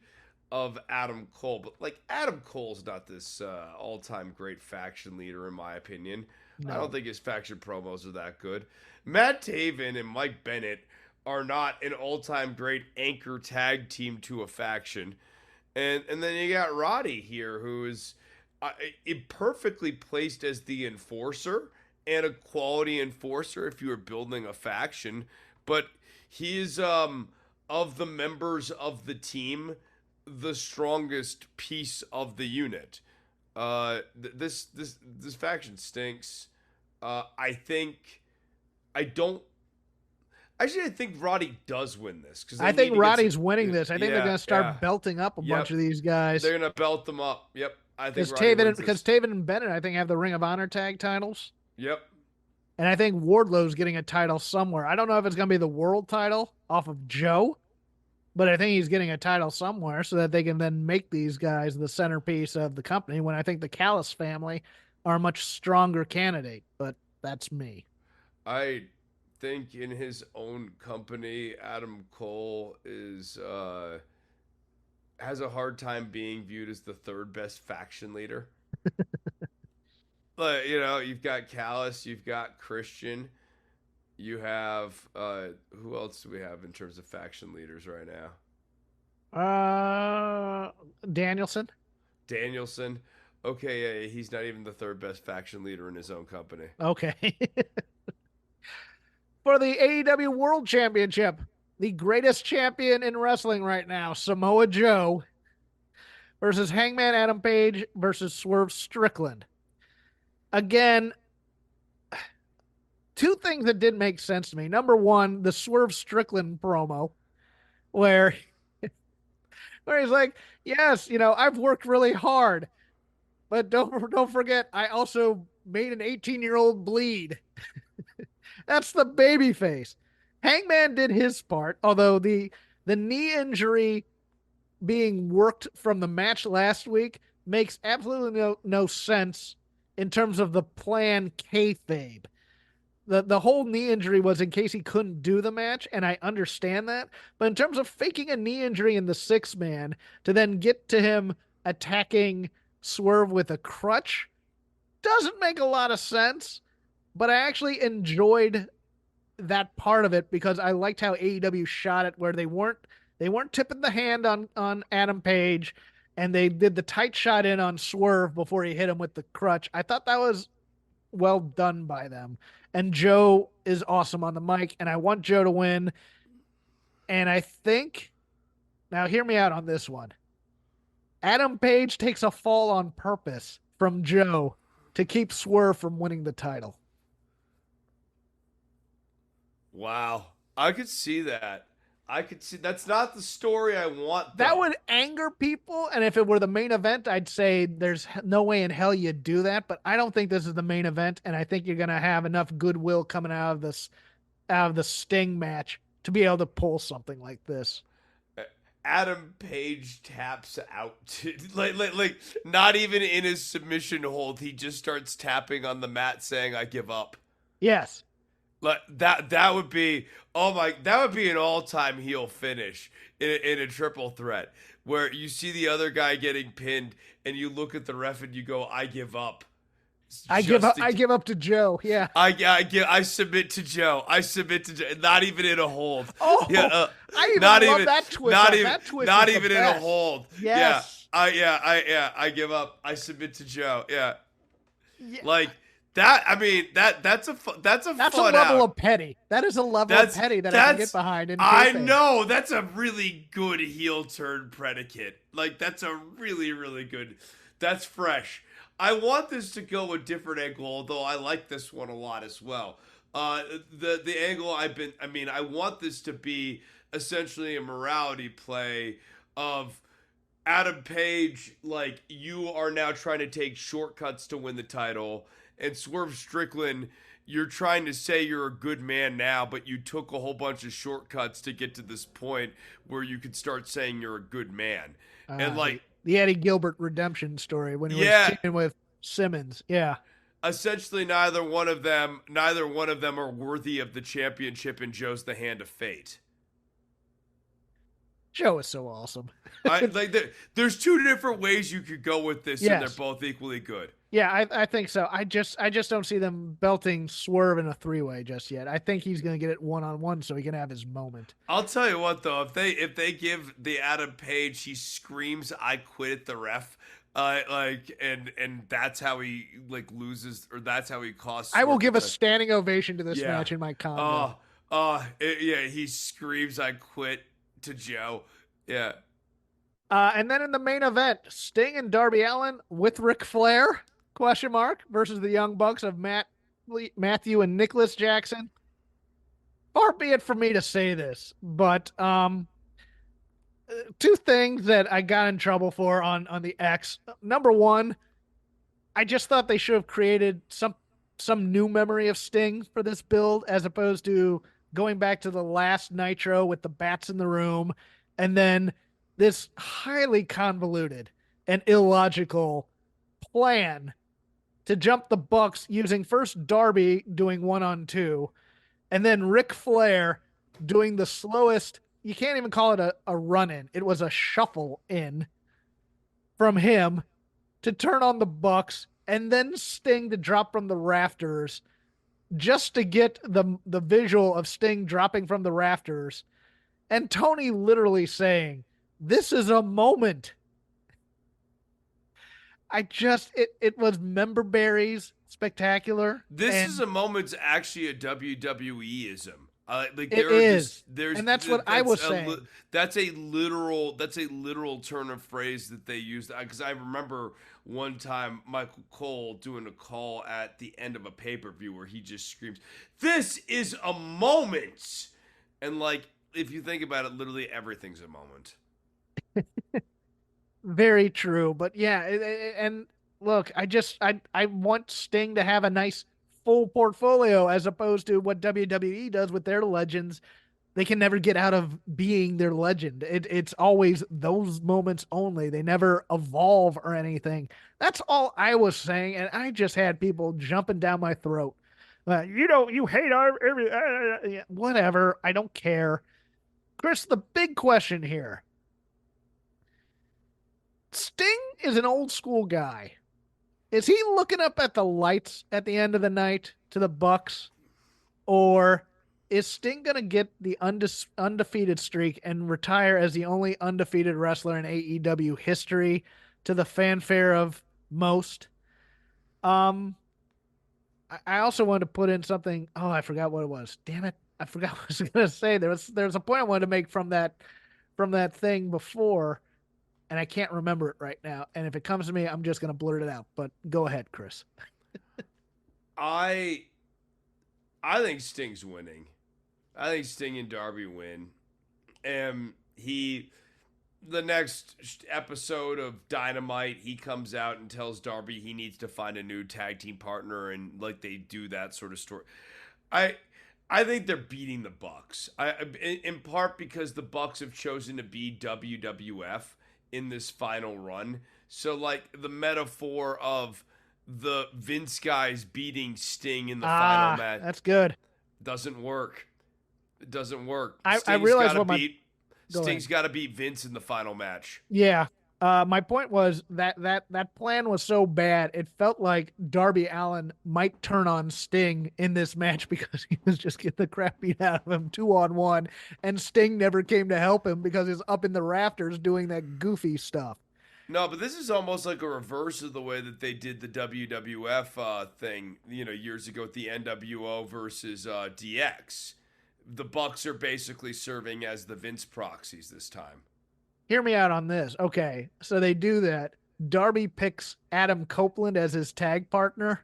of Adam Cole. But like Adam Cole's not this all-time great faction leader in my opinion. No. I don't think his faction promos are that good. Matt Taven and Mike Bennett are not an all-time great anchor tag team to a faction. And then you got Roddy here who is it perfectly placed as the enforcer and a quality enforcer if you were building a faction. But he is of the members of the team the strongest piece of the unit. This faction stinks. I think I don't. Actually, I think Roddy does win this because I think Roddy's winning this. I think they're going to start yeah. belting up a bunch of these guys. They're going to belt them up. Yep. I think because Taven and Bennett, I think, have the Ring of Honor tag titles. Yep. And I think Wardlow's getting a title somewhere. I don't know if it's going to be the world title off of Joe, but I think he's getting a title somewhere so that they can then make these guys the centerpiece of the company, when I think the Callis family are a much stronger candidate. But that's me. I think in his own company, Adam Cole is has a hard time being viewed as the third best faction leader. But you've got Callis, you've got Christian, you have who else do we have in terms of faction leaders right now? Danielson. Okay, yeah, he's not even the third best faction leader in his own company. Okay. For the AEW World Championship, the greatest champion in wrestling right now, Samoa Joe, versus Hangman Adam Page versus Swerve Strickland. Again, two things that didn't make sense to me. Number one, the Swerve Strickland promo, where he's like, yes, I've worked really hard, but don't forget, I also made an 18-year-old bleed. That's the baby face. Hangman did his part, although the knee injury being worked from the match last week makes absolutely no sense in terms of the plan kayfabe. The whole knee injury was in case he couldn't do the match, and I understand that. But in terms of faking a knee injury in the 6-man to then get to him attacking Swerve with a crutch doesn't make a lot of sense. But I actually enjoyed that part of it because I liked how AEW shot it, where they weren't tipping the hand on Adam Page, and they did the tight shot in on Swerve before he hit him with the crutch. I thought that was well done by them. And Joe is awesome on the mic, and I want Joe to win. And I think, now hear me out on this one, Adam Page takes a fall on purpose from Joe to keep Swerve from winning the title. Wow. I could see that. That's not the story I want, though. That would anger people, and if it were the main event, I'd say there's no way in hell you'd do that, but I don't think this is the main event, and I think you're going to have enough goodwill coming out of the Sting match to be able to pull something like this. Adam Page taps out like not even in his submission hold, he just starts tapping on the mat saying, "I give up." Yes. Like that would be that would be an all-time heel finish in a triple threat, where you see the other guy getting pinned and you look at the ref and you go, "I give up." I give up to Joe. Yeah. I submit to Joe. Not even in a hold. Oh, yeah. I even love that twist. Not even in a hold. Yes. Yeah. I give up. I submit to Joe. Yeah. Like that. I mean, that's a fun level of petty. That is a level of petty that I can get behind. I know that's a really good heel turn predicate. Like that's a really, really good. That's fresh. I want this to go a different angle, although I like this one a lot as well. The angle I want this to be essentially a morality play of Adam Page, like, you are now trying to take shortcuts to win the title, and Swerve Strickland, you're trying to say you're a good man now, but you took a whole bunch of shortcuts to get to this point where you could start saying you're a good man. And like the Eddie Gilbert redemption story when he was teaming with Simmons. Yeah. Essentially, neither one of them are worthy of the championship, and Joe's the hand of fate. Joe is so awesome. There's two different ways you could go with this, and they're both equally good. Yeah, I think so. I just don't see them belting Swerve in a 3-way just yet. I think he's going to get it 1-on-1 so he can have his moment. I'll tell you what, though, if they give the Adam Page, he screams, "I quit" at the ref, And that's how he like loses, or that's how he costs. I will Swerve give a the- standing ovation to this Yeah. match in my condo. Yeah. He screams, "I quit" to Joe. Yeah. And then in the main event, Sting and Darby Allin with Ric Flair, question mark, versus the Young Bucks of Matthew and Nicholas Jackson. Far be it for me to say this, but two things that I got in trouble for on the X. Number one, I just thought they should have created some new memory of Sting for this build, as opposed to going back to the last Nitro with the bats in the room, and then this highly convoluted and illogical plan to jump the Bucks using first Darby doing 1-on-2, and then Ric Flair doing the slowest. You can't even call it a run in. It was a shuffle in from him to turn on the Bucks, and then Sting to drop from the rafters, just to get the visual of Sting dropping from the rafters, and Tony literally saying, "This is a moment." It was member berries spectacular. This is a moment's actually a WWE-ism. Like It there are is. just there's And that's what I was saying. That's a literal turn of phrase that they used, because I remember one time Michael Cole doing a call at the end of a pay-per-view where he just screams, "This is a moment," and like if you think about it, literally everything's a moment. Very true. But yeah, and look, I want Sting to have a nice full portfolio, as opposed to what WWE does with their legends. They can never get out of being their legend. It's always those moments only. They never evolve or anything. That's all I was saying, and I just had people jumping down my throat. You hate our whatever. I don't care. Chris, the big question here. Sting is an old school guy. Is he looking up at the lights at the end of the night to the Bucks, or is Sting going to get the undefeated streak and retire as the only undefeated wrestler in AEW history, to the fanfare of most? I also wanted to put in something. Oh, I forgot what it was. Damn it. I forgot what I was going to say. There's a point I wanted to make from that thing before, and I can't remember it right now. And if it comes to me, I'm just going to blurt it out. But go ahead, Chris. I think Sting's winning. I think Sting and Darby win. And the next episode of Dynamite, he comes out and tells Darby he needs to find a new tag team partner, and like they do that sort of story. I think they're beating the Bucks. In part because the Bucks have chosen to be WWF in this final run. So like the metaphor of the Vince guys beating Sting in the final match. That's good. Doesn't work. It doesn't work. I realize what Sting's got to beat Vince in the final match. Yeah. My point was that plan was so bad, it felt like Darby Allin might turn on Sting in this match because he was just getting the crap beat out of him 2-on-1, and Sting never came to help him because he's up in the rafters doing that goofy stuff. No, but this is almost like a reverse of the way that they did the WWF thing, years ago with the NWO versus DX. The Bucks are basically serving as the Vince proxies this time. Hear me out on this. Okay, so they do that. Darby picks Adam Copeland as his tag partner,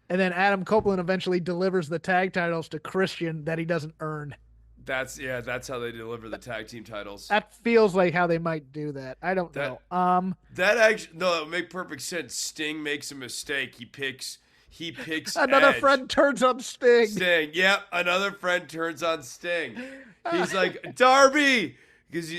and then Adam Copeland eventually delivers the tag titles to Christian that he doesn't earn. That's how they deliver the tag team titles. That feels like how they might do that. I don't know. That actually, no, it would make perfect sense. Sting makes a mistake. He picks another Edge. friend turns on Sting. Yep, another friend turns on Sting. He's like, Darby, because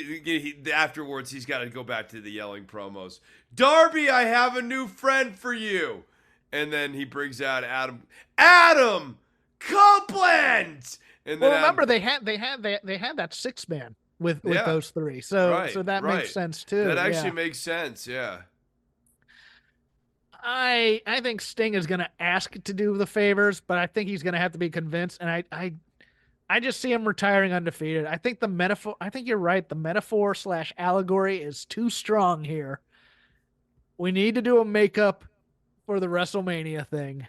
afterwards he's got to go back to the yelling promos. Darby, I have a new friend for you, and then he brings out Adam Copeland. And then remember they had that 6-man with those three, so that makes sense too. That actually makes sense. Yeah. I think Sting is going to ask to do the favors, but I think he's going to have to be convinced, and I just see him retiring undefeated. I think I think you're right. The metaphor / allegory is too strong here. We need to do a makeup for the WrestleMania thing.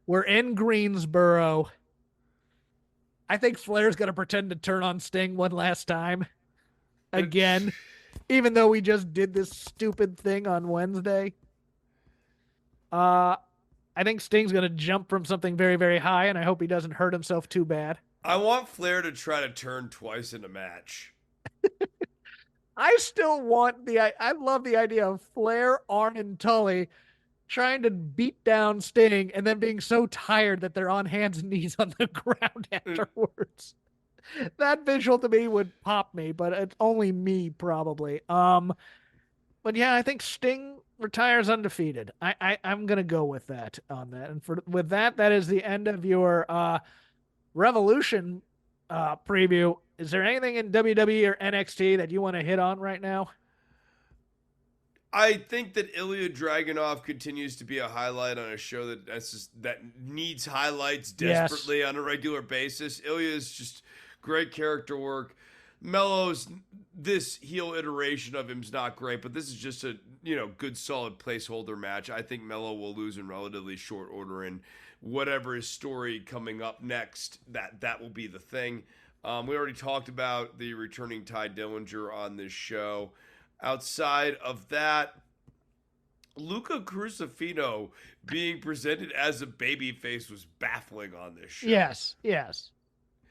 We're in Greensboro. I think Flair's going to pretend to turn on Sting one last time. Again, even though we just did this stupid thing on Wednesday. I think Sting's going to jump from something very, very high, and I hope he doesn't hurt himself too bad. I want Flair to try to turn twice in a match. I still want I love the idea of Flair, Arn, and Tully trying to beat down Sting and then being so tired that they're on hands and knees on the ground afterwards. That visual to me would pop me, but it's only me probably. But yeah, I think Sting retires undefeated. I'm gonna go with that on that. And with that is the end of your Revolution preview. Is there anything in WWE or NXT that you want to hit on right now? I think that Ilya Dragunov continues to be a highlight on a show that needs highlights desperately on a regular basis. Ilya is just great character work. Melo's this heel iteration of him's not great, but this is just a good solid placeholder match. I think Melo will lose in relatively short order, and whatever his story coming up next, that will be the thing. We already talked about the returning Ty Dillinger on this show. Outside of that, Luca Crucifino being presented as a babyface was baffling on this show. Yes.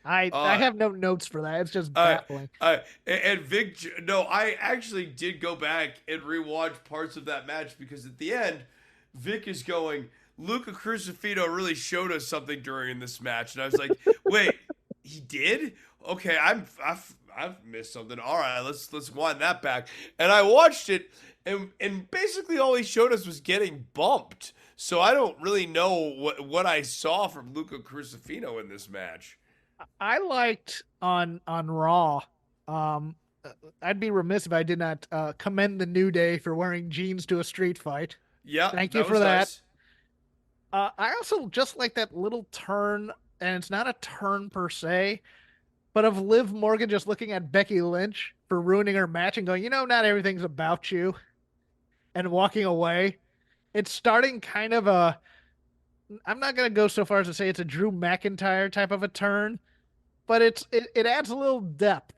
I have no notes for that. It's just baffling. And Vic, no, I actually did go back and rewatch parts of that match because at the end, Vic is going, Luca Crucifino really showed us something during this match, and I was like, wait, he did? Okay, I've missed something. All right, let's wind that back. And I watched it, and basically all he showed us was getting bumped. So I don't really know what I saw from Luca Crucifino in this match. I liked on Raw. I'd be remiss if I did not commend the New Day for wearing jeans to a street fight. Yeah, thank you for that. Nice. I also just like that little turn, and it's not a turn per se, but of Liv Morgan just looking at Becky Lynch for ruining her match and going, not everything's about you, and walking away. It's starting kind of I'm not going to go so far as to say it's a Drew McIntyre type of a turn, but it adds a little depth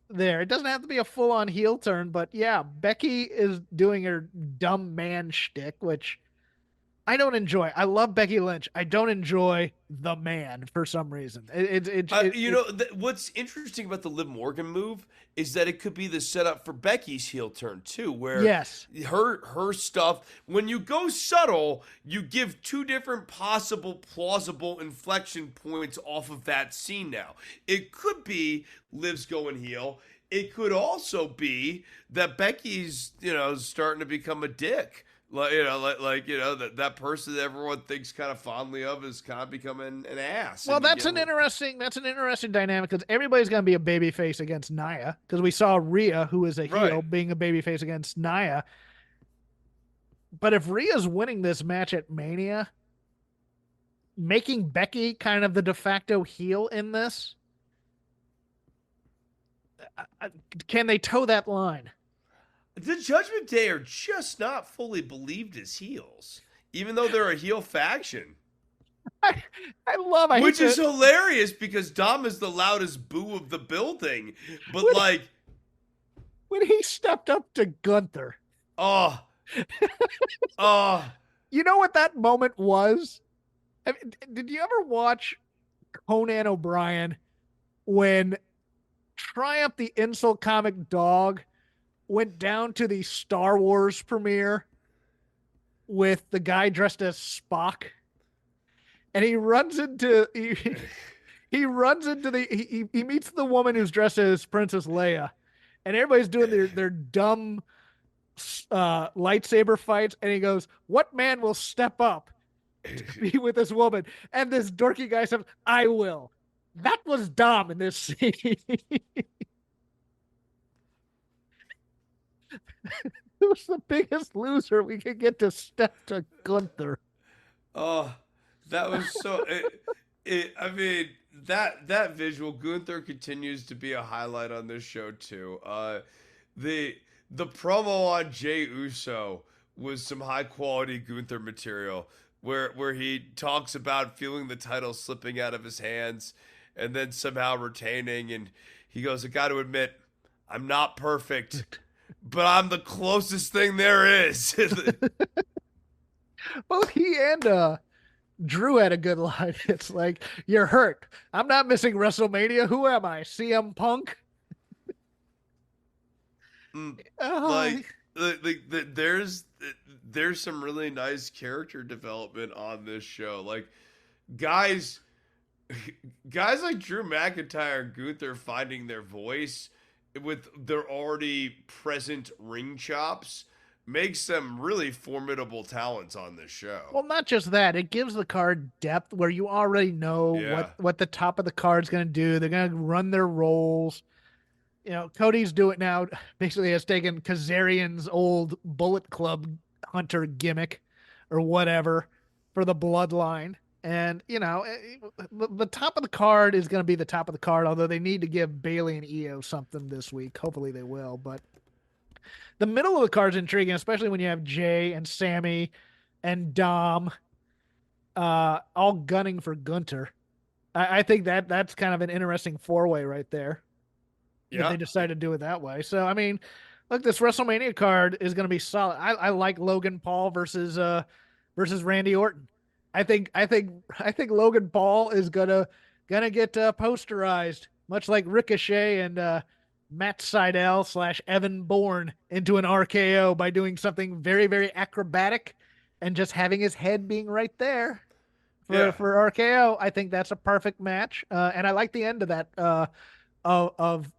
there. It doesn't have to be a full-on heel turn, but yeah, Becky is doing her dumb man shtick, which I don't enjoy. I love Becky Lynch. I don't enjoy the man for some reason. What's interesting about the Liv Morgan move is that it could be the setup for Becky's heel turn too, where her stuff, when you go subtle, you give two different possible plausible inflection points off of that scene now. It could be Liv's going heel. It could also be that Becky's, starting to become a dick. That person that everyone thinks kind of fondly of is kind of becoming an ass. Well, that's an interesting dynamic because everybody's going to be a babyface against Nia because we saw Rhea, who is a heel, being a babyface against Nia. But if Rhea's winning this match at Mania, making Becky kind of the de facto heel in this, can they toe that line? The Judgment Day are just not fully believed as heels, even though they're a heel faction. I love it. Which is hilarious because Dom is the loudest boo of the building. But when he stepped up to Gunther. Oh. You know what that moment was? I mean, did you ever watch Conan O'Brien when Triumph the Insult Comic Dog went down to the Star Wars premiere with the guy dressed as Spock, and he meets the woman who's dressed as Princess Leia, and everybody's doing their dumb lightsaber fights, and he goes, "What man will step up to be with this woman?" And this dorky guy says, "I will." That was Dom in this scene. It was the biggest loser we could get to step to Gunther. Oh, that was so. I mean, that visual, Gunther continues to be a highlight on this show too. The promo on Jey Uso was some high quality Gunther material where he talks about feeling the title slipping out of his hands and then somehow retaining, and he goes, I got to admit, I'm not perfect, but I'm the closest thing there is. Well, he and Drew had a good line. It's like, you're hurt. I'm not missing WrestleMania. Who am I? CM Punk? Like, there's some really nice character development on this show. Like, guys like Drew McIntyre and Gunther finding their voice with their already present ring chops makes them really formidable talents on this show. Well, not just that. It gives the card depth where you already know Yeah. what the top of the card's going to do. They're going to run their roles. You know, Cody's doing now. Basically, has taken Kazarian's old Bullet Club hunter gimmick or whatever for the bloodline. And, you know, the top of the card is going to be the top of the card, although they need to give Bailey and Io something this week. Hopefully they will. But the middle of the card's intriguing, especially when you have Jay and Sammy and Dom all gunning for Gunter. I think that's kind of an interesting four-way right there. Yeah. If they decide to do it that way. So, I mean, look, this WrestleMania card is going to be solid. I like Logan Paul versus Randy Orton. I think Logan Paul is gonna get posterized, much like Ricochet and Matt Sydal / Evan Bourne into an RKO by doing something very, very acrobatic and just having his head being right there for RKO. I think that's a perfect match, and I like the end of that. Of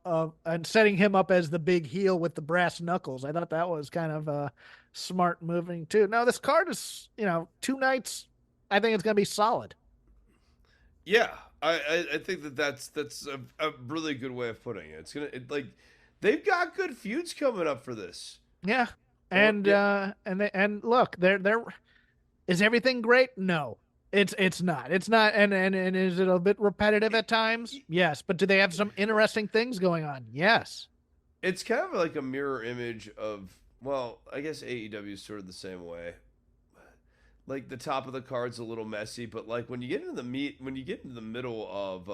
and setting him up as the big heel with the brass knuckles. I thought that was kind of smart moving too. Now this card is, 2 nights. I think it's going to be solid. Yeah, I think that's a really good way of putting it. Like they've got good feuds coming up for this. Yeah, and look, they're is everything great? No, it's not. It's not. And is it a bit repetitive at times? Yes, but do they have some interesting things going on? Yes. It's kind of like a mirror image of, well, I guess AEW is sort of the same way. Like the top of the card's a little messy, but like when you get into the middle of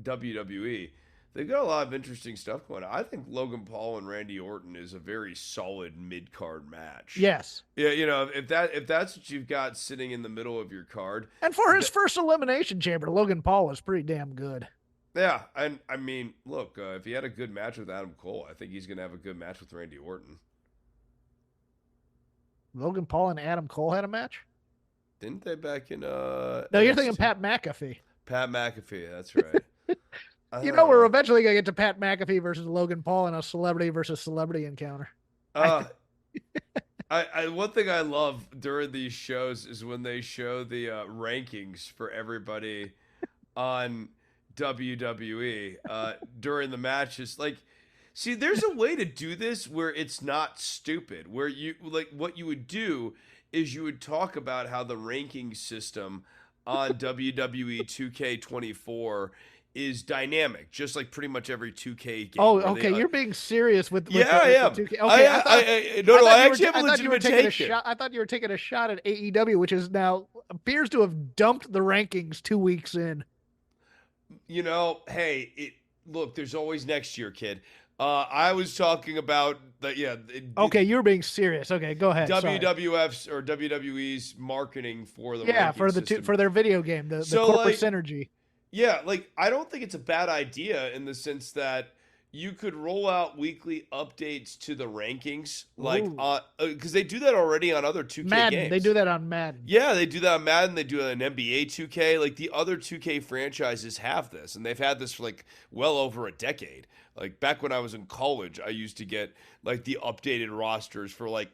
WWE, they've got a lot of interesting stuff going on. I think Logan Paul and Randy Orton is a very solid mid card match. Yes. Yeah, if that's what you've got sitting in the middle of your card, and for his first Elimination Chamber, Logan Paul was pretty damn good. Yeah, and I mean, look, if he had a good match with Adam Cole, I think he's gonna have a good match with Randy Orton. Logan Paul and Adam Cole had a match? Didn't they back in No, you're thinking Pat McAfee. Pat McAfee, that's right. We're eventually gonna get to Pat McAfee versus Logan Paul in a celebrity versus celebrity encounter. One thing I love during these shows is when they show the rankings for everybody on WWE during the matches. Like, see, there's a way to do this where it's not stupid, where you like what you would do is you would talk about how the ranking system on WWE 2K24 is dynamic, just like pretty much every 2K game. Oh, okay, you're being serious with yeah, I am. 2K. Okay, I actually have a legitimate take here. I thought you were taking a shot at AEW, which is now appears to have dumped the rankings 2 weeks in. Hey, look, there's always next year, kid. I was talking about okay, you're being serious. Okay, go ahead. WWF's or WWE's marketing for the for their video game, the corporate synergy. Yeah, like I don't think it's a bad idea in the sense that you could roll out weekly updates to the rankings, like because they do that already on other 2K Madden, games. They do that on Madden. Yeah, they do that on Madden. They do it on NBA 2K. Like the other 2K franchises have this, and they've had this for like well over a decade. Like back when I was in college, I used to get like the updated rosters for like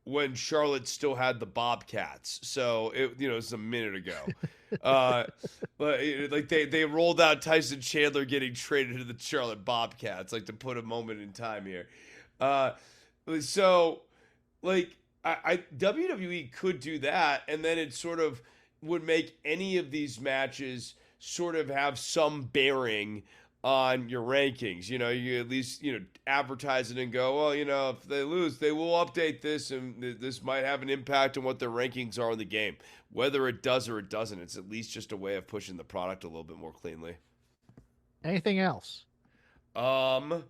when Charlotte still had the Bobcats. So it's a minute ago. But like they rolled out Tyson Chandler getting traded to the Charlotte Bobcats, like to put a moment in time here. So like I WWE could do that, and then it sort of would make any of these matches sort of have some bearing on your rankings. You at least, advertise it and go, well, if they lose, they will update this and this might have an impact on what their rankings are in the game. Whether it does or it doesn't, it's at least just a way of pushing the product a little bit more cleanly. Anything else? No.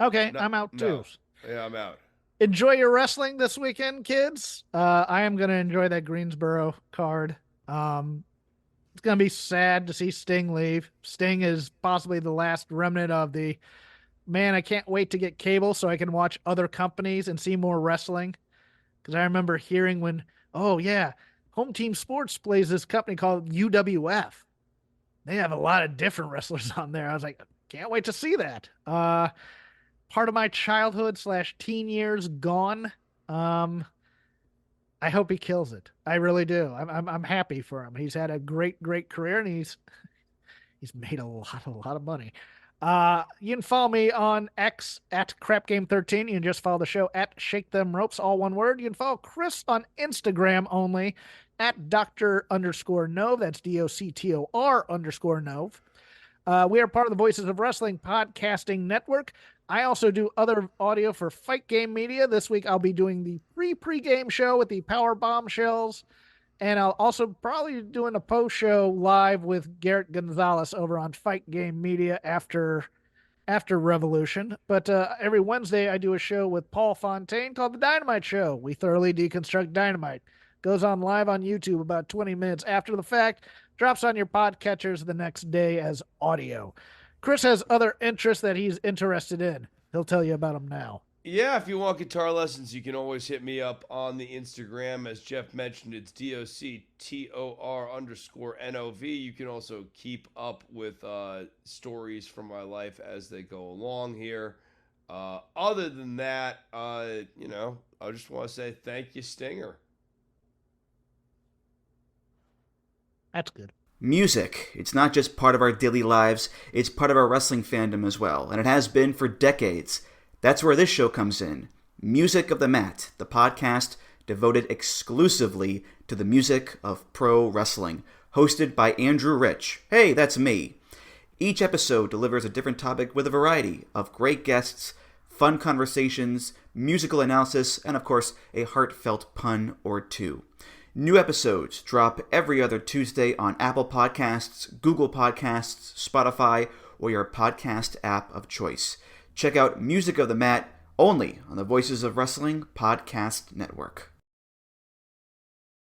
Okay, No, I'm out too. No. Yeah, I'm out. Enjoy your wrestling this weekend, kids. I am going to enjoy that Greensboro card. It's going to be sad to see Sting leave. Sting is possibly the last remnant of the, man, I can't wait to get cable so I can watch other companies and see more wrestling. Because I remember hearing when, oh, yeah, Home Team Sports plays this company called UWF. They have a lot of different wrestlers on there. I was like, can't wait to see that. Part of my childhood / teen years gone. I hope he kills it. I really do. I'm happy for him. He's had a great career, and he's made a lot of money. You can follow me on X at CrapGame13. You can just follow the show at Shake Them Ropes, all one word. You can follow Chris on Instagram only at Dr_Nove. That's DOCTOR_Nove. We are part of the Voices of Wrestling podcasting network. I also do other audio for Fight Game Media. This week I'll be doing the pre-game show with the Power Bombshells, and I'll also probably be doing a post show live with Garrett Gonzalez over on Fight Game Media after Revolution. But every Wednesday I do a show with Paul Fontaine called The Dynamite Show. We thoroughly deconstruct Dynamite. Goes on live on YouTube about 20 minutes after the fact. Drops on your podcatchers the next day as audio. Chris has other interests that he's interested in. He'll tell you about them now. Yeah, if you want guitar lessons, you can always hit me up on the Instagram. As Jeff mentioned, it's DOCTOR_NOV. You can also keep up with stories from my life as they go along here. Other than that, I just want to say thank you, Stinger. That's good. Music. It's not just part of our daily lives, it's part of our wrestling fandom as well, and it has been for decades. That's where this show comes in. Music of the Mat, the podcast devoted exclusively to the music of pro wrestling, hosted by Andrew Rich. Hey, that's me. Each episode delivers a different topic with a variety of great guests, fun conversations, musical analysis, and of course, a heartfelt pun or two. New episodes drop every other Tuesday on Apple Podcasts, Google Podcasts, Spotify, or your podcast app of choice. Check out Music of the Mat only on the Voices of Wrestling Podcast Network.